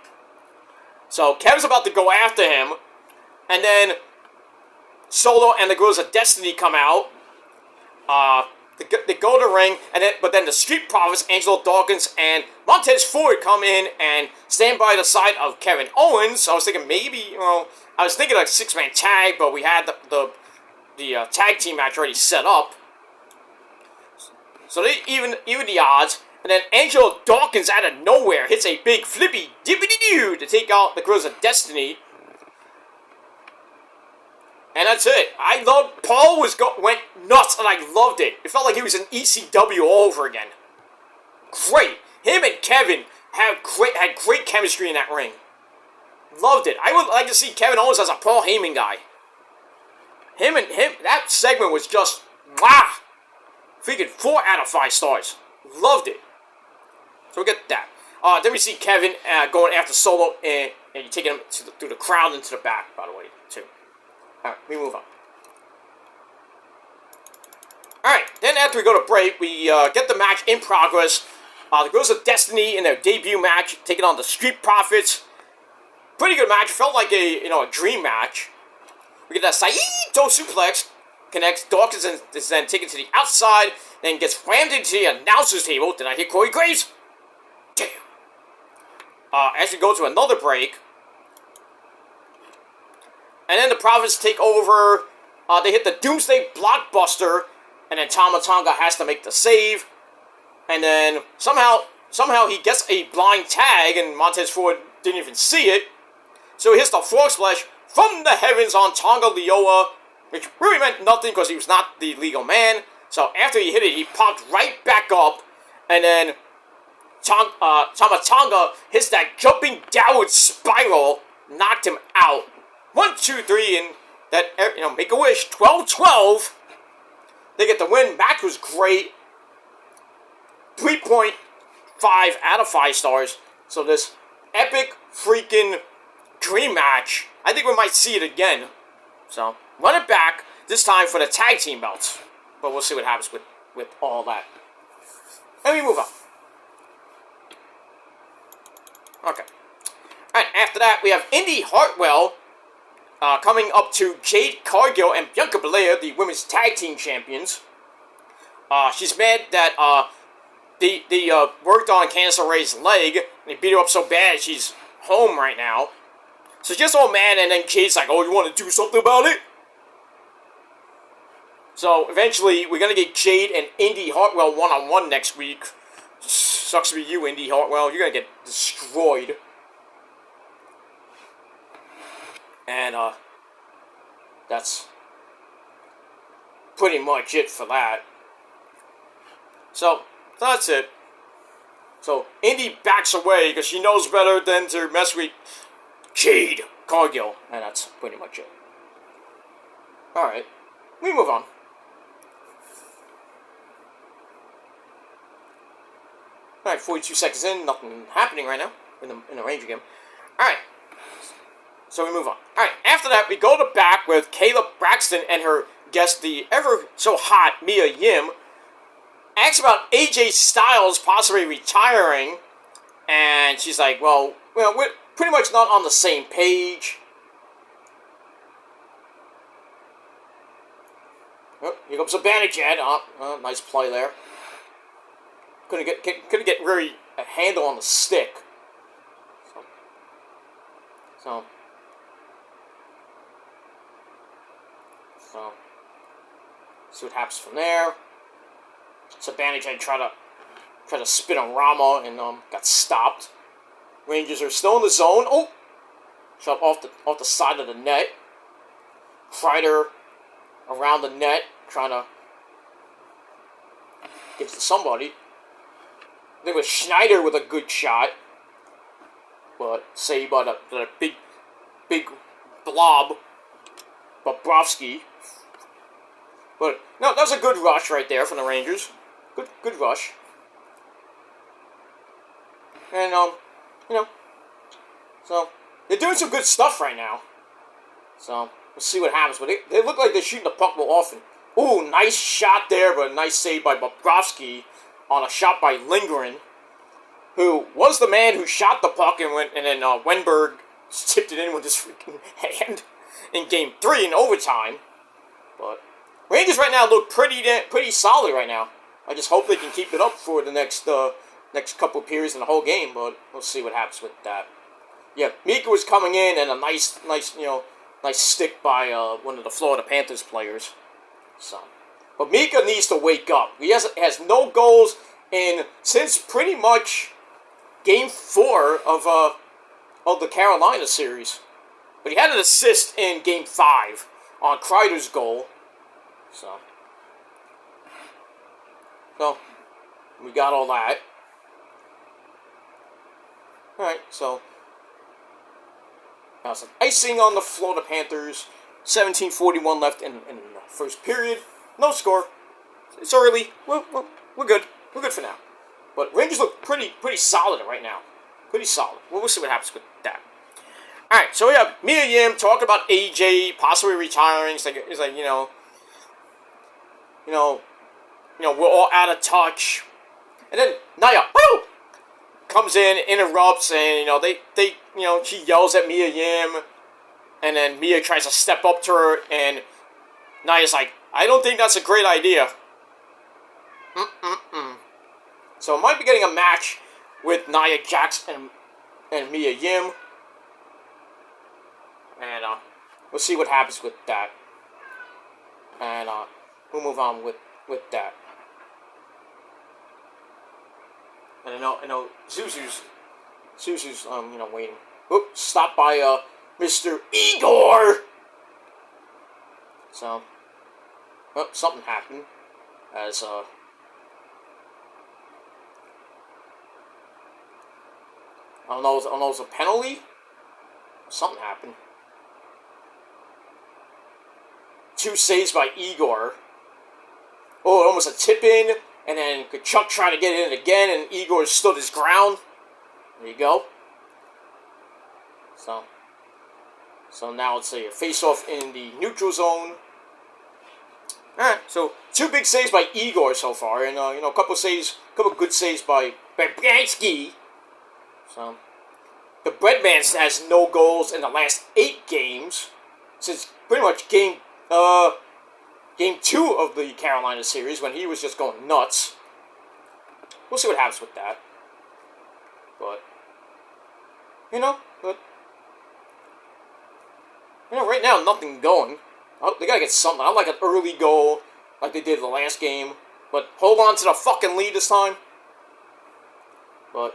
So Kevin's about to go after him. And then Solo and the Girls of Destiny come out. They go to the ring, but then the Street Profits, Angelo Dawkins and Montez Ford come in and stand by the side of Kevin Owens. So I was thinking maybe, I was thinking like 6-man tag, but we had the tag team match already set up. So they even the odds. And then Angelo Dawkins out of nowhere hits a big flippy dippity-doo to take out the Girls of Destiny. And that's it. I loved, Paul went nuts and I loved it. It felt like he was in ECW all over again. Great. Him and Kevin had great chemistry in that ring. Loved it. I would like to see Kevin Owens as a Paul Heyman guy. Him, that segment was just, wow. Freaking 4 out of 5 stars. Loved it. So we get that. Then we see Kevin going after Solo and taking him through the crowd into the back, by the way, too. Alright, we move on. Alright, then after we go to break, we get the match in progress. The Girls of Destiny in their debut match, taking on the Street Profits. Pretty good match. Felt like a dream match. We get that Saito suplex. Connects. Dawkins is then taken to the outside. Then gets rammed into the announcer's table. Did I hit Corey Graves? Damn. As we go to another break. And then the Profits take over. They hit the Doomsday Blockbuster. And then Tama Tonga has to make the save. And then somehow he gets a blind tag. And Montez Ford didn't even see it. So he hits the Frog Splash from the heavens on Tonga Lioa. Which really meant nothing because he was not the legal man. So after he hit it, he popped right back up. And then Tama Tonga hits that jumping downward spiral. Knocked him out. 1, 2, 3, and that, make a wish. 12-12. They get the win. Match was great. 3.5 out of 5 stars. So this epic freaking dream match, I think we might see it again. So, run it back. This time for the tag team belts. But we'll see what happens with all that. And we move on. Okay. Alright, after that, we have Indy Hartwell coming up to Jade Cargill and Bianca Belair, the women's tag team champions. She's mad that they worked on Candice LeRae's leg, and they beat her up so bad she's home right now. So she's just all mad, and then Jade's like, oh, you want to do something about it? So eventually, we're going to get Jade and Indy Hartwell one-on-one next week. Sucks to be you, Indy Hartwell. You're going to get destroyed. And, that's pretty much it for that. So that's it. So, Indy backs away because she knows better than to mess with Jade Cargill. And that's pretty much it. Alright, we move on. Alright, 42 seconds in, nothing happening right now in the Ranger game. Alright, so we move on. Alright, after that, we go to back with Caleb Braxton and her guest, the ever so hot Mia Yim. Asks about AJ Styles possibly retiring, and she's like, well, we're pretty much not on the same page. Oh, here comes a bandage ad. Oh, nice play there. Couldn't get really a handle on the stick. So see what happens from there. So bandage ad tried to spin on Rama and got stopped. Rangers are still in the zone. Oh, shot off the side of the net. Kreider around the net, trying to get to somebody. I think it was Schneider with a good shot, but saved by the big blob, Bobrovsky. But no, that was a good rush right there from the Rangers. Good rush. And so they're doing some good stuff right now. So we'll see what happens. But they look like they're shooting the puck more often. Ooh, nice shot there, but a nice save by Bobrovsky on a shot by Lindgren, who was the man who shot the puck and then Wenberg tipped it in with his freaking hand in Game 3 in overtime. But Rangers right now look pretty solid right now. I just hope they can keep it up for the next couple of periods in the whole game, but we'll see what happens with that. Yeah, Mika was coming in and a nice stick by one of the Florida Panthers players. So, but Mika needs to wake up. He has no goals since pretty much Game 4 of the Carolina series. But he had an assist in Game 5 on Kreider's goal. So we got all that. Alright, so now some icing on the Florida Panthers. 17:41 left in the first period. No score. It's early. We're good. We're good for now. But Rangers look pretty solid right now. Pretty solid. We'll see what happens with that. Alright, so we have Mia Yim talking about AJ possibly retiring. It's like we're all out of touch. And then Naya comes in, interrupts, and she yells at Mia Yim, and then Mia tries to step up to her, and Naya's like, I don't think that's a great idea. So I might be getting a match with Nia Jax and Mia Yim, and we'll see what happens with that. And we'll move on with that. And I know Zuzu's waiting. Oop, stopped by Mr. Igor. So, something happened as I don't know if it was a penalty. Something happened. 2 saves by Igor. Oh, almost a tip in. And then Kachuk tried to get it in again, and Igor stood his ground. There you go. So now it's a face-off in the neutral zone. Alright, so 2 big saves by Igor so far, and a couple good saves by Babranski. So the Breadman has no goals in the last 8 games since pretty much game 2 of the Carolina series when he was just going nuts. We'll see what happens with that. But right now nothing going. They gotta get something. I like an early goal like they did the last game, but hold on to the fucking lead this time. But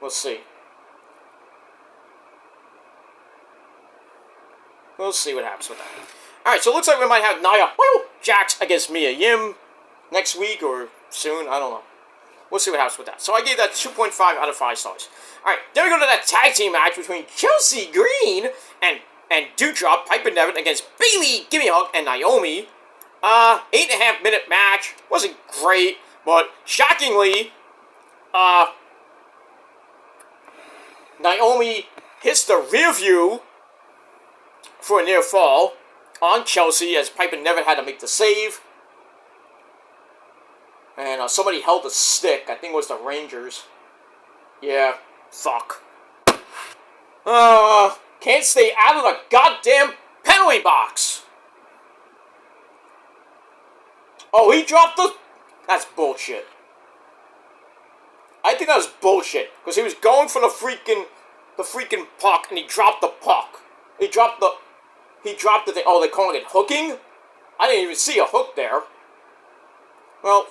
we'll see. We'll see what happens with that. Alright, so it looks like we might have Nia Jax against Mia Yim next week or soon. I don't know. We'll see what happens with that. So I gave that 2.5 out of 5 stars. Alright, then we go to that tag team match between Chelsea Green and Dewdrop, Piper Niven against Bayley, Gimme a Hug, and Naomi. 8.5 minute match. Wasn't great, but shockingly, Naomi hits the rear view for a near fall on Chelsea as Piper never had to make the save. And somebody held a stick. I think it was the Rangers. Yeah, fuck. Can't stay out of the goddamn penalty box. Oh, he dropped the... That's bullshit. I think that was bullshit. Because he was going for the freaking puck and he dropped the puck. He dropped the thing. Oh, they're calling it hooking? I didn't even see a hook there. Well,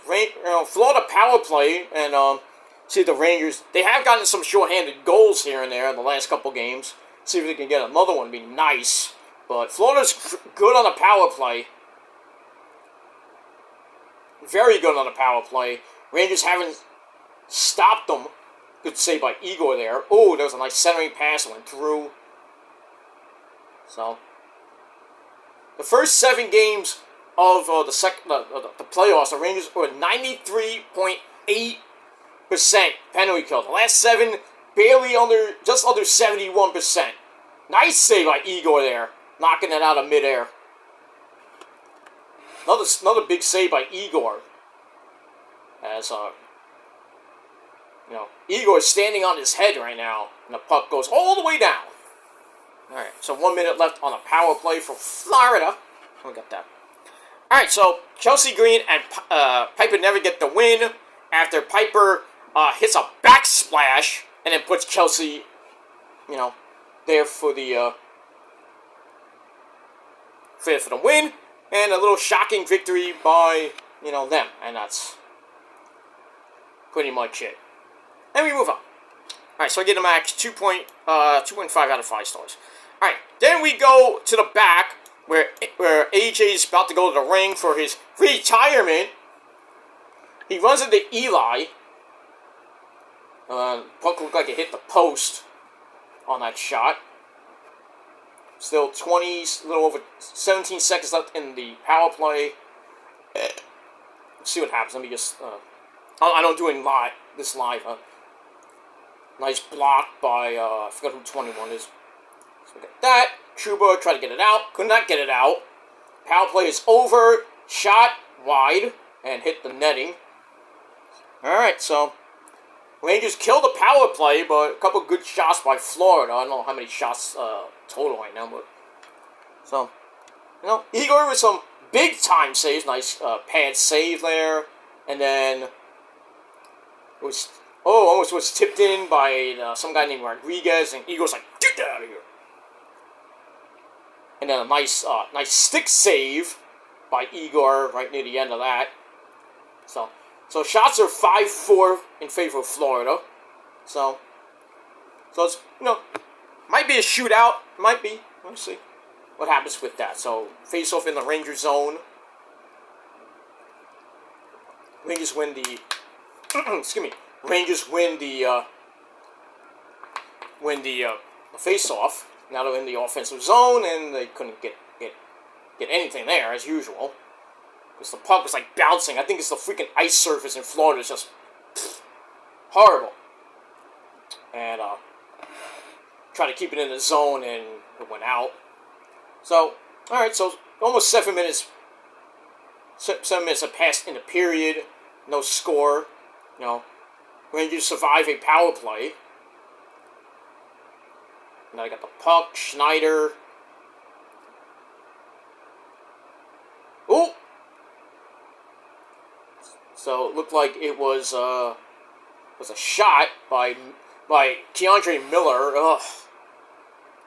Florida power play and see the Rangers. They have gotten some shorthanded goals here and there in the last couple games. See if they can get another one. Be nice. But Florida's good on the power play. Very good on the power play. Rangers haven't stopped them. Good save by Igor there. Oh, there was a nice centering pass that went through. So, the first 7 games of the playoffs, the Rangers were 93.8% penalty kill. The last 7, just under 71%. Nice save by Igor there, knocking it out of midair. Another big save by Igor. As Igor is standing on his head right now, and the puck goes all the way down. All right, so 1 minute left on a power play for Florida. We got that. All right, so Chelsea Green and Piper never get the win after Piper hits a backsplash and then puts Chelsea, there for the win, and a little shocking victory by them, and that's pretty much it. And we move on. All right, so I get a max 2.5 out of 5 stars. All right, then we go to the back where AJ's about to go to the ring for his retirement. He runs into Eli. Puck looked like it hit the post on that shot. Still a little over 17 seconds left in the power play. Let's see what happens. Let me just... I don't do it live. Nice block by... I forgot who 21 is. So we got that. Truba tried to get it out. Could not get it out. Power play is over. Shot wide. And hit the netting. Alright, so... Rangers killed the power play, but a couple good shots by Florida. I don't know how many shots total right now, but... So, Igor with some big-time saves. Nice pad save there. And then... It was... Oh, almost was tipped in by some guy named Rodriguez, and Igor's like, get that out of here. And then a nice stick save by Igor right near the end of that. So shots are 5-4 in favor of Florida. So it's, might be a shootout. Might be. Let's see what happens with that. So, face-off in the Ranger zone. Rangers win the... excuse me. Rangers win the face-off. Now they're in the offensive zone, and they couldn't get anything there, as usual. Because the puck was, bouncing. I think it's the freaking ice surface in Florida. It's just horrible. And, try to keep it in the zone, and it went out. So, alright, so almost 7 minutes. 7 minutes have passed in the period. No score. Rangers survive a power play. Now I got the puck, Schneider. Ooh! So it looked like it was a shot by Keandre Miller. Ugh.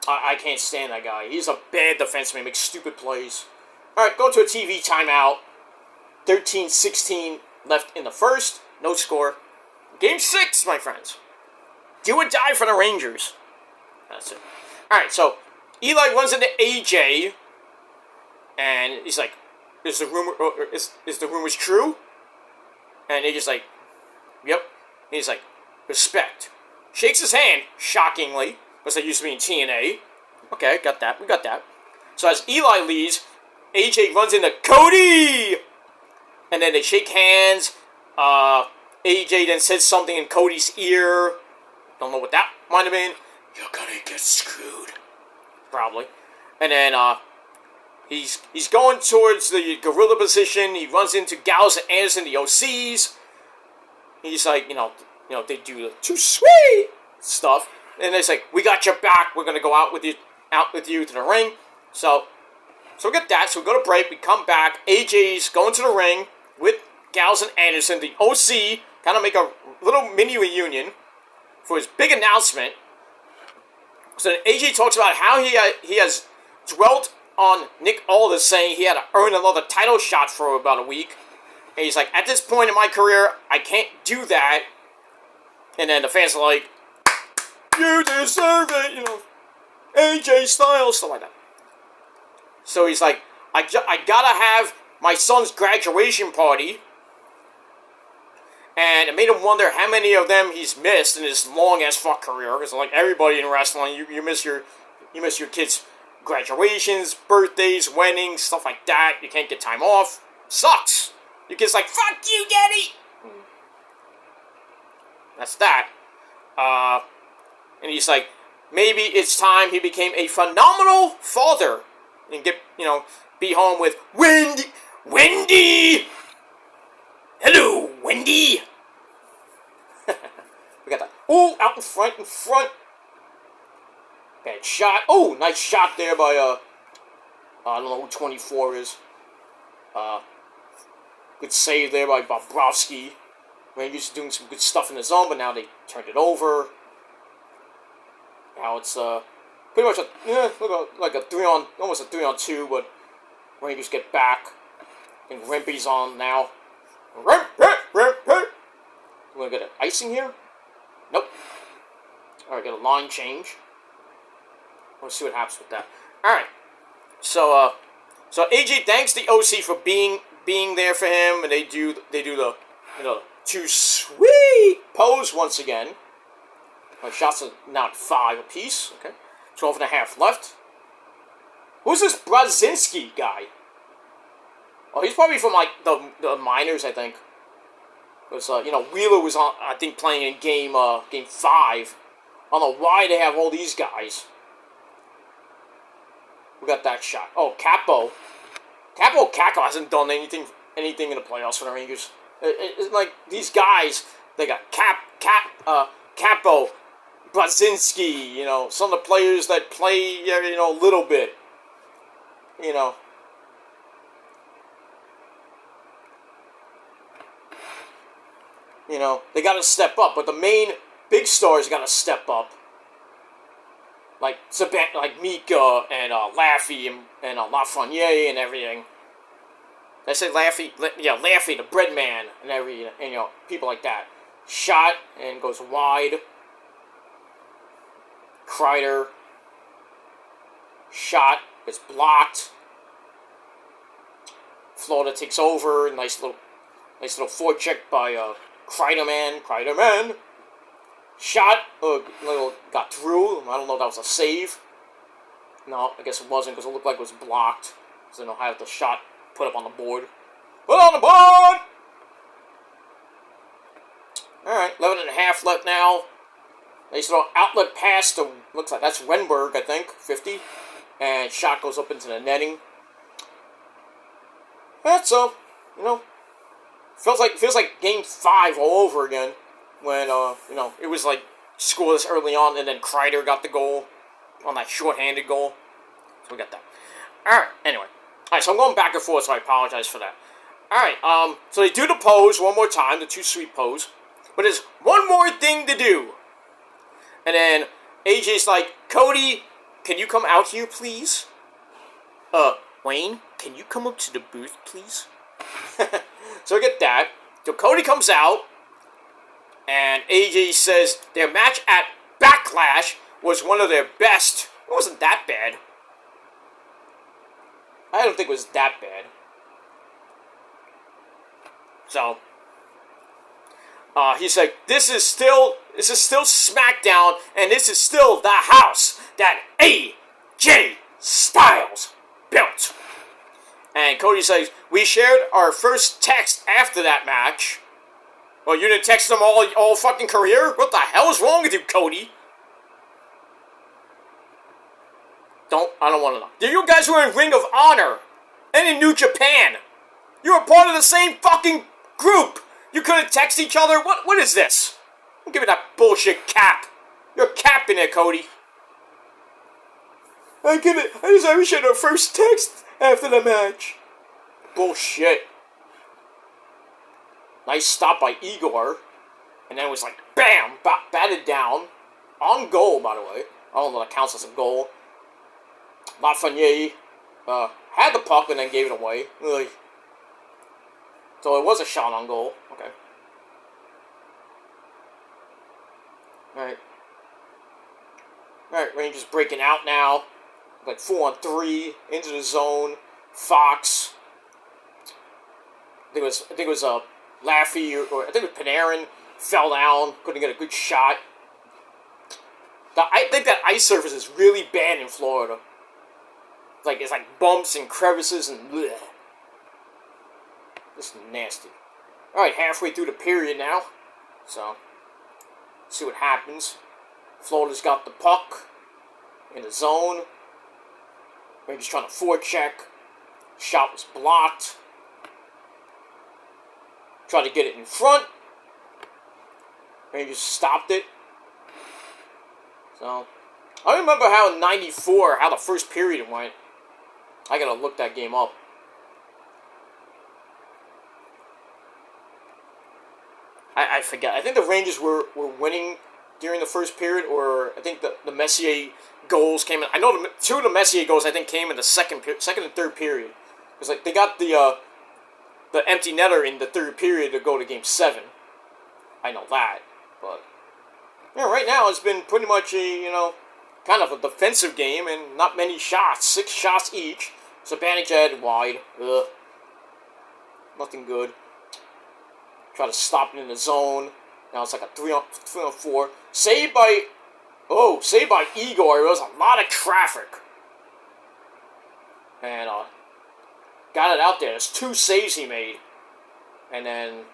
I can't stand that guy. He's a bad defenseman, makes stupid plays. Alright, go to a TV timeout. 13-16 left in the first. No score. Game 6, my friends. Do or die for the Rangers. That's it. Alright, so Eli runs into AJ, and he's like, is the rumors true? And AJ's like, yep. And he's like, respect. Shakes his hand, shockingly, because they used to be in TNA. Okay, got that. We got that. So as Eli leaves, AJ runs into Cody! And then they shake hands. AJ then said something in Cody's ear. Don't know what that might have been. You're gonna get screwed. Probably. And then, he's going towards the gorilla position. He runs into Gallows and Anderson, the OCs. He's like, they do the too sweet stuff. And they say, we got your back. We're gonna go out with you to the ring. So we get that. So we go to break. We come back. AJ's going to the ring with Gallows and Anderson. The OC kind of make a little mini reunion for his big announcement. So then AJ talks about how he has dwelt on Nick Aldis, saying he had to earn another title shot for about a week. And he's like, at this point in my career, I can't do that. And then the fans are like, you deserve it, AJ Styles, stuff like that. So he's like, I gotta have my son's graduation party. And it made him wonder how many of them he's missed in his long-ass fuck career. Because like everybody in wrestling, you miss your kids' graduations, birthdays, weddings, stuff like that. You can't get time off. Sucks. Your kid's like, fuck you, Daddy! That's that. And he's like, maybe it's time he became a phenomenal father. And get, be home with Wendy! Hello, Wendy! We got that. Oh, out in front. Bad shot. Oh, nice shot there by, I don't know who 24 is. Good save there by Bobrovsky. Rangers doing some good stuff in the zone, but now they turned it over. Now it's, pretty much almost a 3-on-2, but Rangers get back. I think Rampage's on now. We're gonna get an icing here? Nope. Alright, get a line change. Let's see what happens with that. Alright. So AJ thanks the OC for being there for him, and they do the too sweet pose once again. My shots are now at 5 apiece. Okay. 12.5 left. Who's this Brzezinski guy? Oh, he's probably from like the minors, I think. Because Wheeler was on, I think, playing in game 5. I don't know why they have all these guys. We got that shot. Oh, Capo hasn't done anything in the playoffs for the Rangers. It's like these guys. They got Capo, Brzezinski. Some of the players that play, a little bit. They got to step up, but the main big stars got to step up. Like Mika and Laffy and Lafreniere and everything. Did I say Laffy? Yeah, Laffy, the bread man and everything, and people like that. Shot and goes wide. Kreider. Shot is blocked. Florida takes over. Nice little forecheck by Kreiderman. Shot. Got through. I don't know if that was a save. No, I guess it wasn't because it looked like it was blocked. So they'll have the shot put up on the board. Put on the board! Alright, 11.5 left now. Nice little outlet pass to, looks like that's Wenberg, I think, 50. And shot goes up into the netting. That's feels like game 5 all over again. When, it was like scoreless early on, and then Kreider got the goal on that short-handed goal. So we got that. Alright, anyway. Alright, so I'm going back and forth, so I apologize for that. Alright, so they do the pose one more time, the too sweet pose. But there's one more thing to do. And then AJ's like, Cody, can you come out here, please? Wayne, can you come up to the booth, please? So I get that. So Cody comes out, and AJ says their match at Backlash was one of their best. It wasn't that bad. I don't think it was that bad. So, he's like, this is still Smackdown, and this is still the house that AJ Styles built. And Cody says, we shared our first text after that match. Well, you didn't text them all fucking career? What the hell is wrong with you, Cody? I don't want to know. You guys were in Ring of Honor and in New Japan. You were part of the same fucking group. You couldn't text each other? What is this? Don't give me that bullshit cap. You're capping it, Cody. I get it. I wish I had a first text after the match. Bullshit. Nice stop by Igor. And then it was like, bam! Batted down. On goal, by the way. I don't know if that counts as a goal. Lafreniere had the puck and then gave it away. Really. So it was a shot on goal. Okay. Alright. Alright, Rangers breaking out now. Like 4-on-3 into the zone. Fox. I think it was Laffy or I think it was Panarin fell down, couldn't get a good shot. I think that ice surface is really bad in Florida. It's like bumps and crevices and bleh. Just nasty. Alright, halfway through the period now. So, see what happens. Florida's got the puck in the zone. Rangers trying to forecheck. Shot was blocked. Tried to get it in front. Rangers stopped it. So, I remember how in '94, how the first period went. I gotta look that game up. I forget. I think the Rangers were winning during the first period, or I think the Messier goals came in. I know two of the Messier goals I think came in the second and third period. Because they got the empty netter in the third period to go to Game 7. I know that, but right now it's been pretty much a kind of a defensive game and not many shots. 6 shots each. Zibanejad wide. Ugh. Nothing good. Try to stop it in the zone. Now it's like a 3-on-4. Saved by Igor. There was a lot of traffic. And got it out there. There's 2 saves he made. And then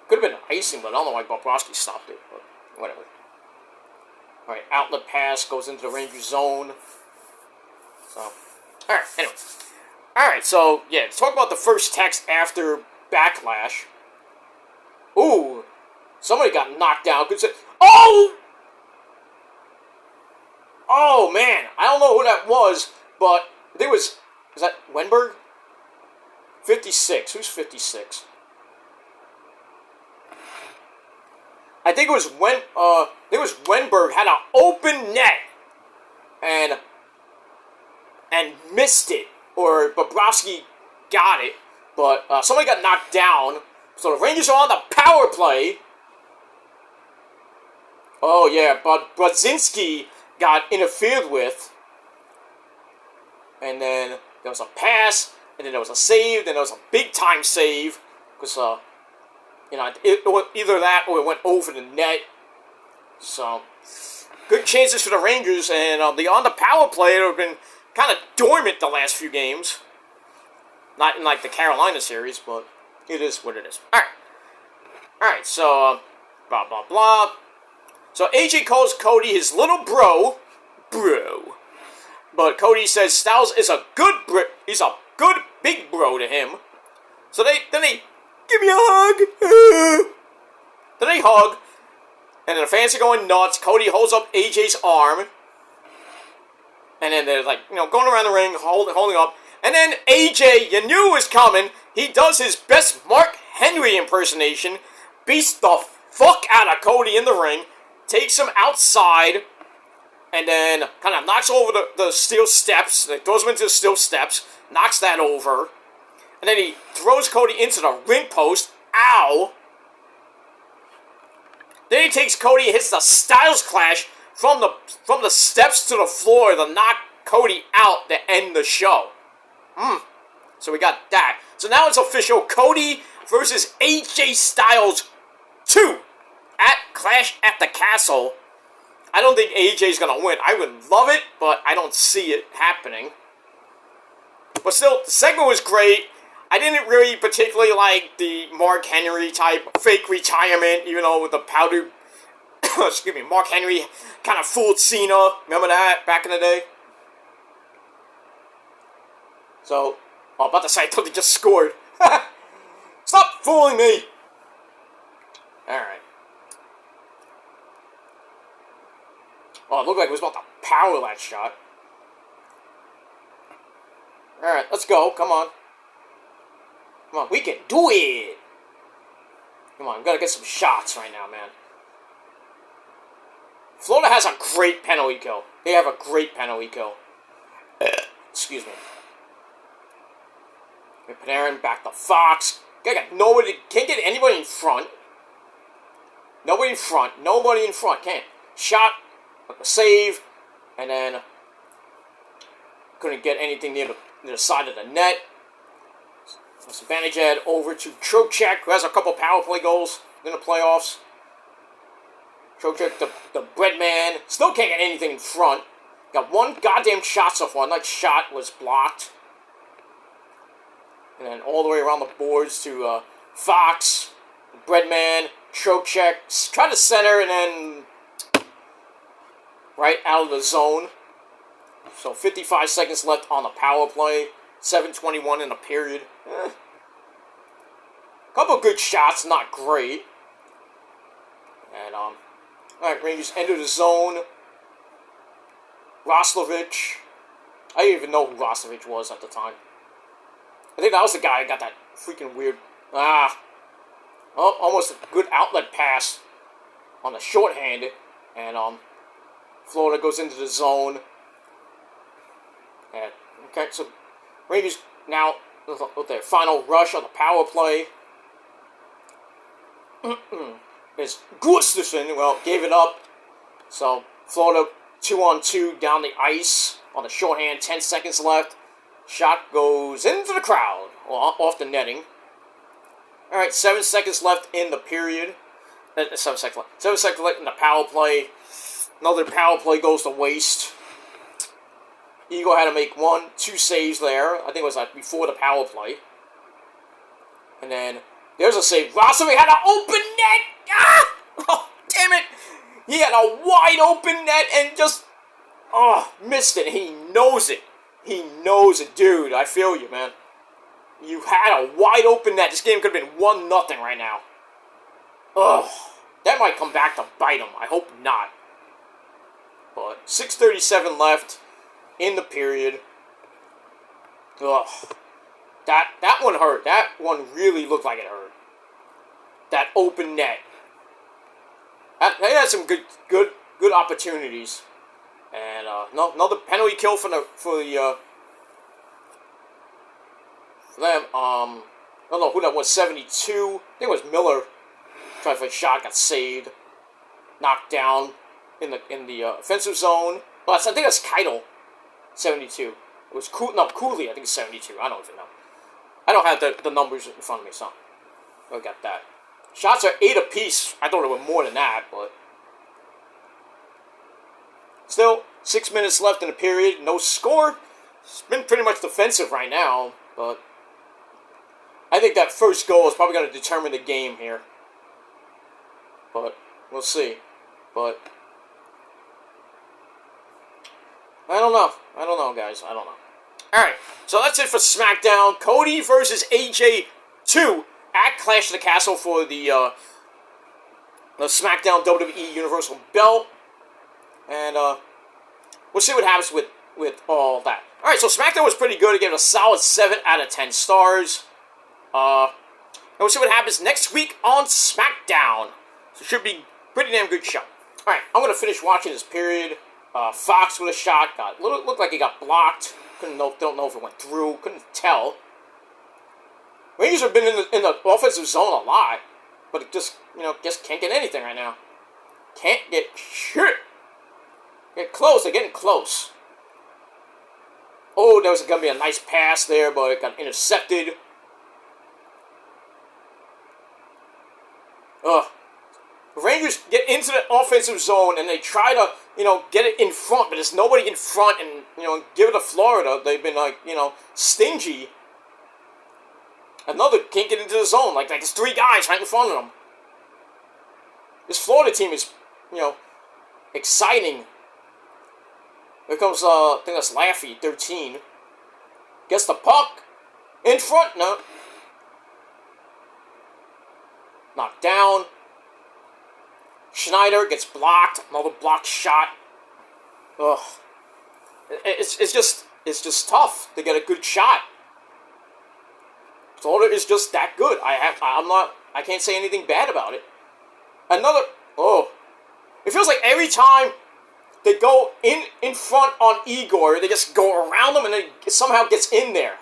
could have been icing, but I don't know why Bobrovsky stopped it. But whatever. Alright, outlet pass goes into the Ranger zone. So, alright, anyway. Alright, so, yeah, let's talk about the first text after Backlash. Ooh, somebody got knocked down. Oh! Oh, man, I don't know who that was, but I think it was that Wenberg? 56. Who's 56? I think it was Wenberg had an open net and missed it, or Bobrovsky got it, but somebody got knocked down. So the Rangers are on the power play. Oh yeah, but Brodzinski got interfered with, and then there was a pass, and then there was a save, then there was a big time save because it was either that or it went over the net. So, good chances for the Rangers, and on the power play, it have been kind of dormant the last few games. Not in like the Carolina series, but it is what it is. Alright, so, blah, blah, blah. So, AJ calls Cody his little bro. But Cody says Styles is he's a good big bro to him. So then they give me a hug. Then they hug. And then the fans are going nuts. Cody holds up AJ's arm. And then they're like, going around the ring, holding up. And then AJ, you knew it was coming. He does his best Mark Henry impersonation. Beats the fuck out of Cody in the ring. Takes him outside. And then kind of knocks over the steel steps. Throws him into the steel steps. Knocks that over. And then he throws Cody into the ring post. Ow. Then he takes Cody and hits the Styles Clash from the steps to the floor to knock Cody out to end the show. So we got that. So now it's official. Cody versus AJ Styles 2 at Clash at the Castle. I don't think AJ's going to win. I would love it, but I don't see it happening. But still, the segment was great. I didn't really particularly like the Mark Henry type fake retirement, even though with the powder, excuse me, Mark Henry kind of fooled Cena. Remember that back in the day? So, I'm about to say, I thought they just scored. Stop fooling me! Alright. Oh, it looked like it was about to power that shot. Alright, let's go. Come on. Come on, we can do it! Come on, we gotta get some shots right now, man. Florida has a great penalty kill. They have a great penalty kill. Excuse me. Panarin back to Fox. Nobody, can't get anybody in front. Nobody in front. Nobody in front. Can't. Shot, save, and then couldn't get anything near the side of the net. So Banijad over to Trocheck, who has a couple power play goals in the playoffs. Trocheck, the bread man, still can't get anything in front. Got one goddamn shot so far. That shot was blocked. And then all the way around the boards to Fox, Breadman, Trocheck, try to center and then right out of the zone. So 55 seconds left on the power play, 7:21 in the period. Couple good shots, not great. And alright, Rangers enter the zone. Roslovich. I didn't even know who Roslovich was at the time. I think that was the guy who got that freaking weird... almost a good outlet pass on the shorthanded. And, Florida goes into the zone. And, okay, so Rangers now with their final rush on the power play. Is Gustafsson, well, gave it up. So, Florida 2-on-2 down the ice on the shorthand, 10 seconds left. Shot goes into the crowd, or off the netting. Alright, 7 seconds left in the period. 7 seconds left. 7 seconds left in the power play. Another power play goes to waste. Eagle had to make 2 saves there. I think it was like before the power play. And then, there's a save. Rossovic had an open net! Ah! Oh, damn it! He had a wide open net and just... missed it. He knows it. He knows it, dude. I feel you, man. You had a wide open net. This game could have been 1-0 right now. Ugh. That might come back to bite him. I hope not. But 6:37 left in the period. Ugh. That one hurt. That one really looked like it hurt. That open net. They had some good opportunities. And another penalty kill for them. I don't know who that was. 72. I think it was Miller. Tried for a shot, got saved, knocked down in the offensive zone. Well, I think that's Keitel. 72. It was Cooley. I think it's 72. I don't even know. I don't have the numbers in front of me, so I got that. Shots are 8 apiece. I thought it were more than that, but. Still, 6 minutes left in the period, no score. It's been pretty much defensive right now, but I think that first goal is probably going to determine the game here. But we'll see. But I don't know, guys. I don't know. Alright, so that's it for Smackdown. Cody versus AJ 2 at Clash of the Castle for the Smackdown WWE Universal Belt. And we'll see what happens with all that. Alright, so SmackDown was pretty good. It gave it a solid 7 out of 10 stars. And we'll see what happens next week on SmackDown. So it should be a pretty damn good show. Alright, I'm going to finish watching this period. Fox with a shot. Looked like he got blocked. Don't know if it went through. Couldn't tell. Rangers have been in the offensive zone a lot. But it just can't get anything right now. Can't get shit. Get close. They're getting close. Oh, there was going to be a nice pass there, but it got intercepted. Ugh. The Rangers get into the offensive zone and they try to, get it in front, but there's nobody in front and, give it to Florida. They've been, stingy. Another can't get into the zone. Like there's 3 guys right in front of them. This Florida team is, exciting. Here comes, I think that's Laffy, 13. Gets the puck. In front, no. Knocked down. Schneider gets blocked. Another blocked shot. Ugh. It's just tough to get a good shot. Florida is just that good. I can't say anything bad about it. It feels like every time they go in front on Igor, they just go around him and then it somehow gets in there.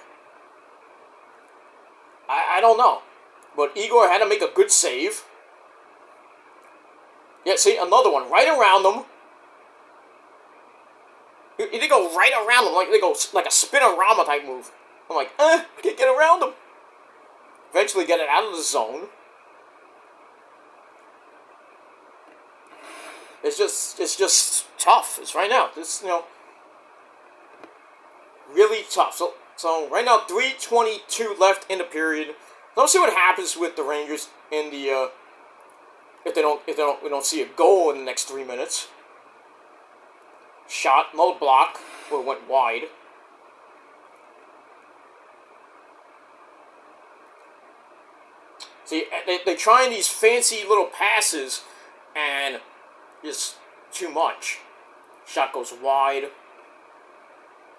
I don't know. But Igor had to make a good save. Yeah, see, another one. Right around them. They go right around them. Like they go like a spin-a-rama type move. I'm like, can't get around them. Eventually get it out of the zone. It's just tough. It's right now. This, really tough. So right now, 3:22 left in the period. Let's see what happens with the Rangers in the if we don't see a goal in the next 3 minutes. Shot, no block, or went wide. See, they trying these fancy little passes, and it's too much. Shot goes wide,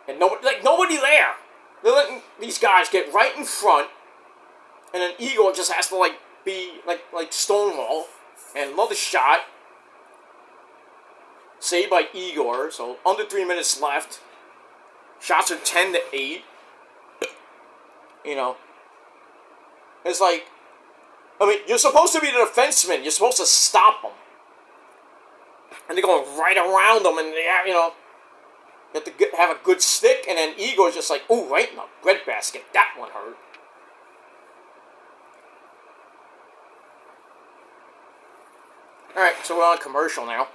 and nobody there. They're letting these guys get right in front, and then Igor just has to be like Stonewall, and another shot. Saved by Igor, so under 3 minutes left. Shots are 10-8. It's like, you're supposed to be the defenseman. You're supposed to stop them. And they're going right around them, and you have to have a good stick, and then Igor's just like, ooh, right in the breadbasket. That one hurt. Alright, so we're on commercial now.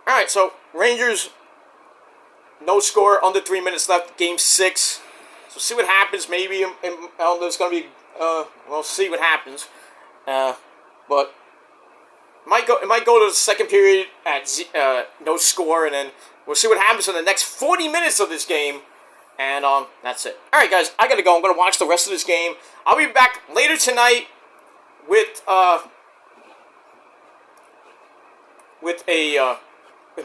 Alright, so Rangers, no score, under 3 minutes left, game 6. So see what happens. Maybe there's going to be, we'll see what happens. But it might go to the second period at no score, and then we'll see what happens in the next 40 minutes of this game. And that's it. Alright, guys, I got to go. I'm going to watch the rest of this game. I'll be back later tonight with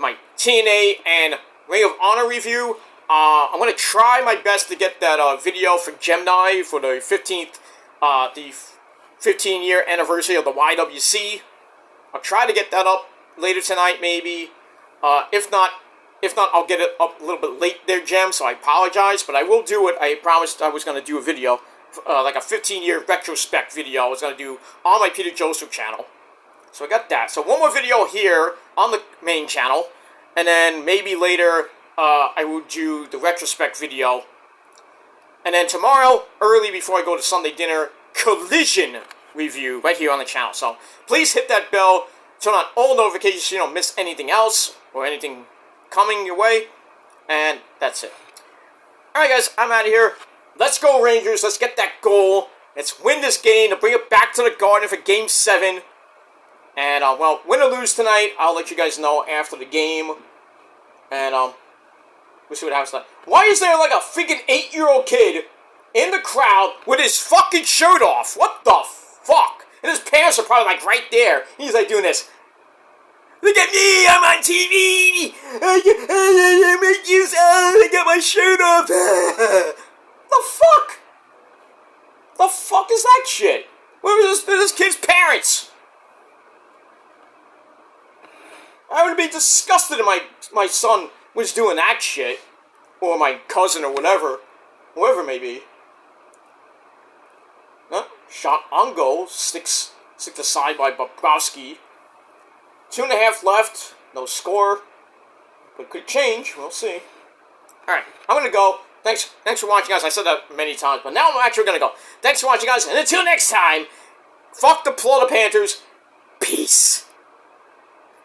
my TNA and Ring of Honor review. I'm going to try my best to get that video for Gemini for the 15-year anniversary of the YWC. I'll try to get that up later tonight, maybe. If not, I'll get it up a little bit late there, Gem, so I apologize, but I will do it. I promised I was going to do a video, like a 15-year retrospect video I was going to do on my Peter Joseph channel. So I got that. So one more video here on the main channel, and then maybe later I will do the retrospect video. And then tomorrow, early before I go to Sunday dinner, Collision review right here on the channel. So please hit that bell, turn on all notifications so you don't miss anything else or anything coming your way. And that's it. Alright guys, I'm out of here. Let's go Rangers. Let's get that goal. Let's win this game to bring it back to the Garden for Game 7. And, well, win or lose tonight, I'll let you guys know after the game. And, we'll see what happens tonight. Why is there, like, a freaking 8-year-old kid in the crowd with his fucking shirt off? What the fuck? And his parents are probably, like, right there. He's, like, doing this. Look at me, I'm on TV! I got my shirt off! The fuck? The fuck is that shit? Where was this kid's parents? I would be disgusted if my son was doing that shit. Or my cousin or whatever. Whoever it may be. Shot on goal. Sticks aside by Bobrovsky. 2.5 left. No score. But could change. We'll see. Alright, I'm gonna go. Thanks for watching, guys. I said that many times, but now I'm actually gonna go. Thanks for watching, guys, and until next time, fuck the Florida Panthers. Peace.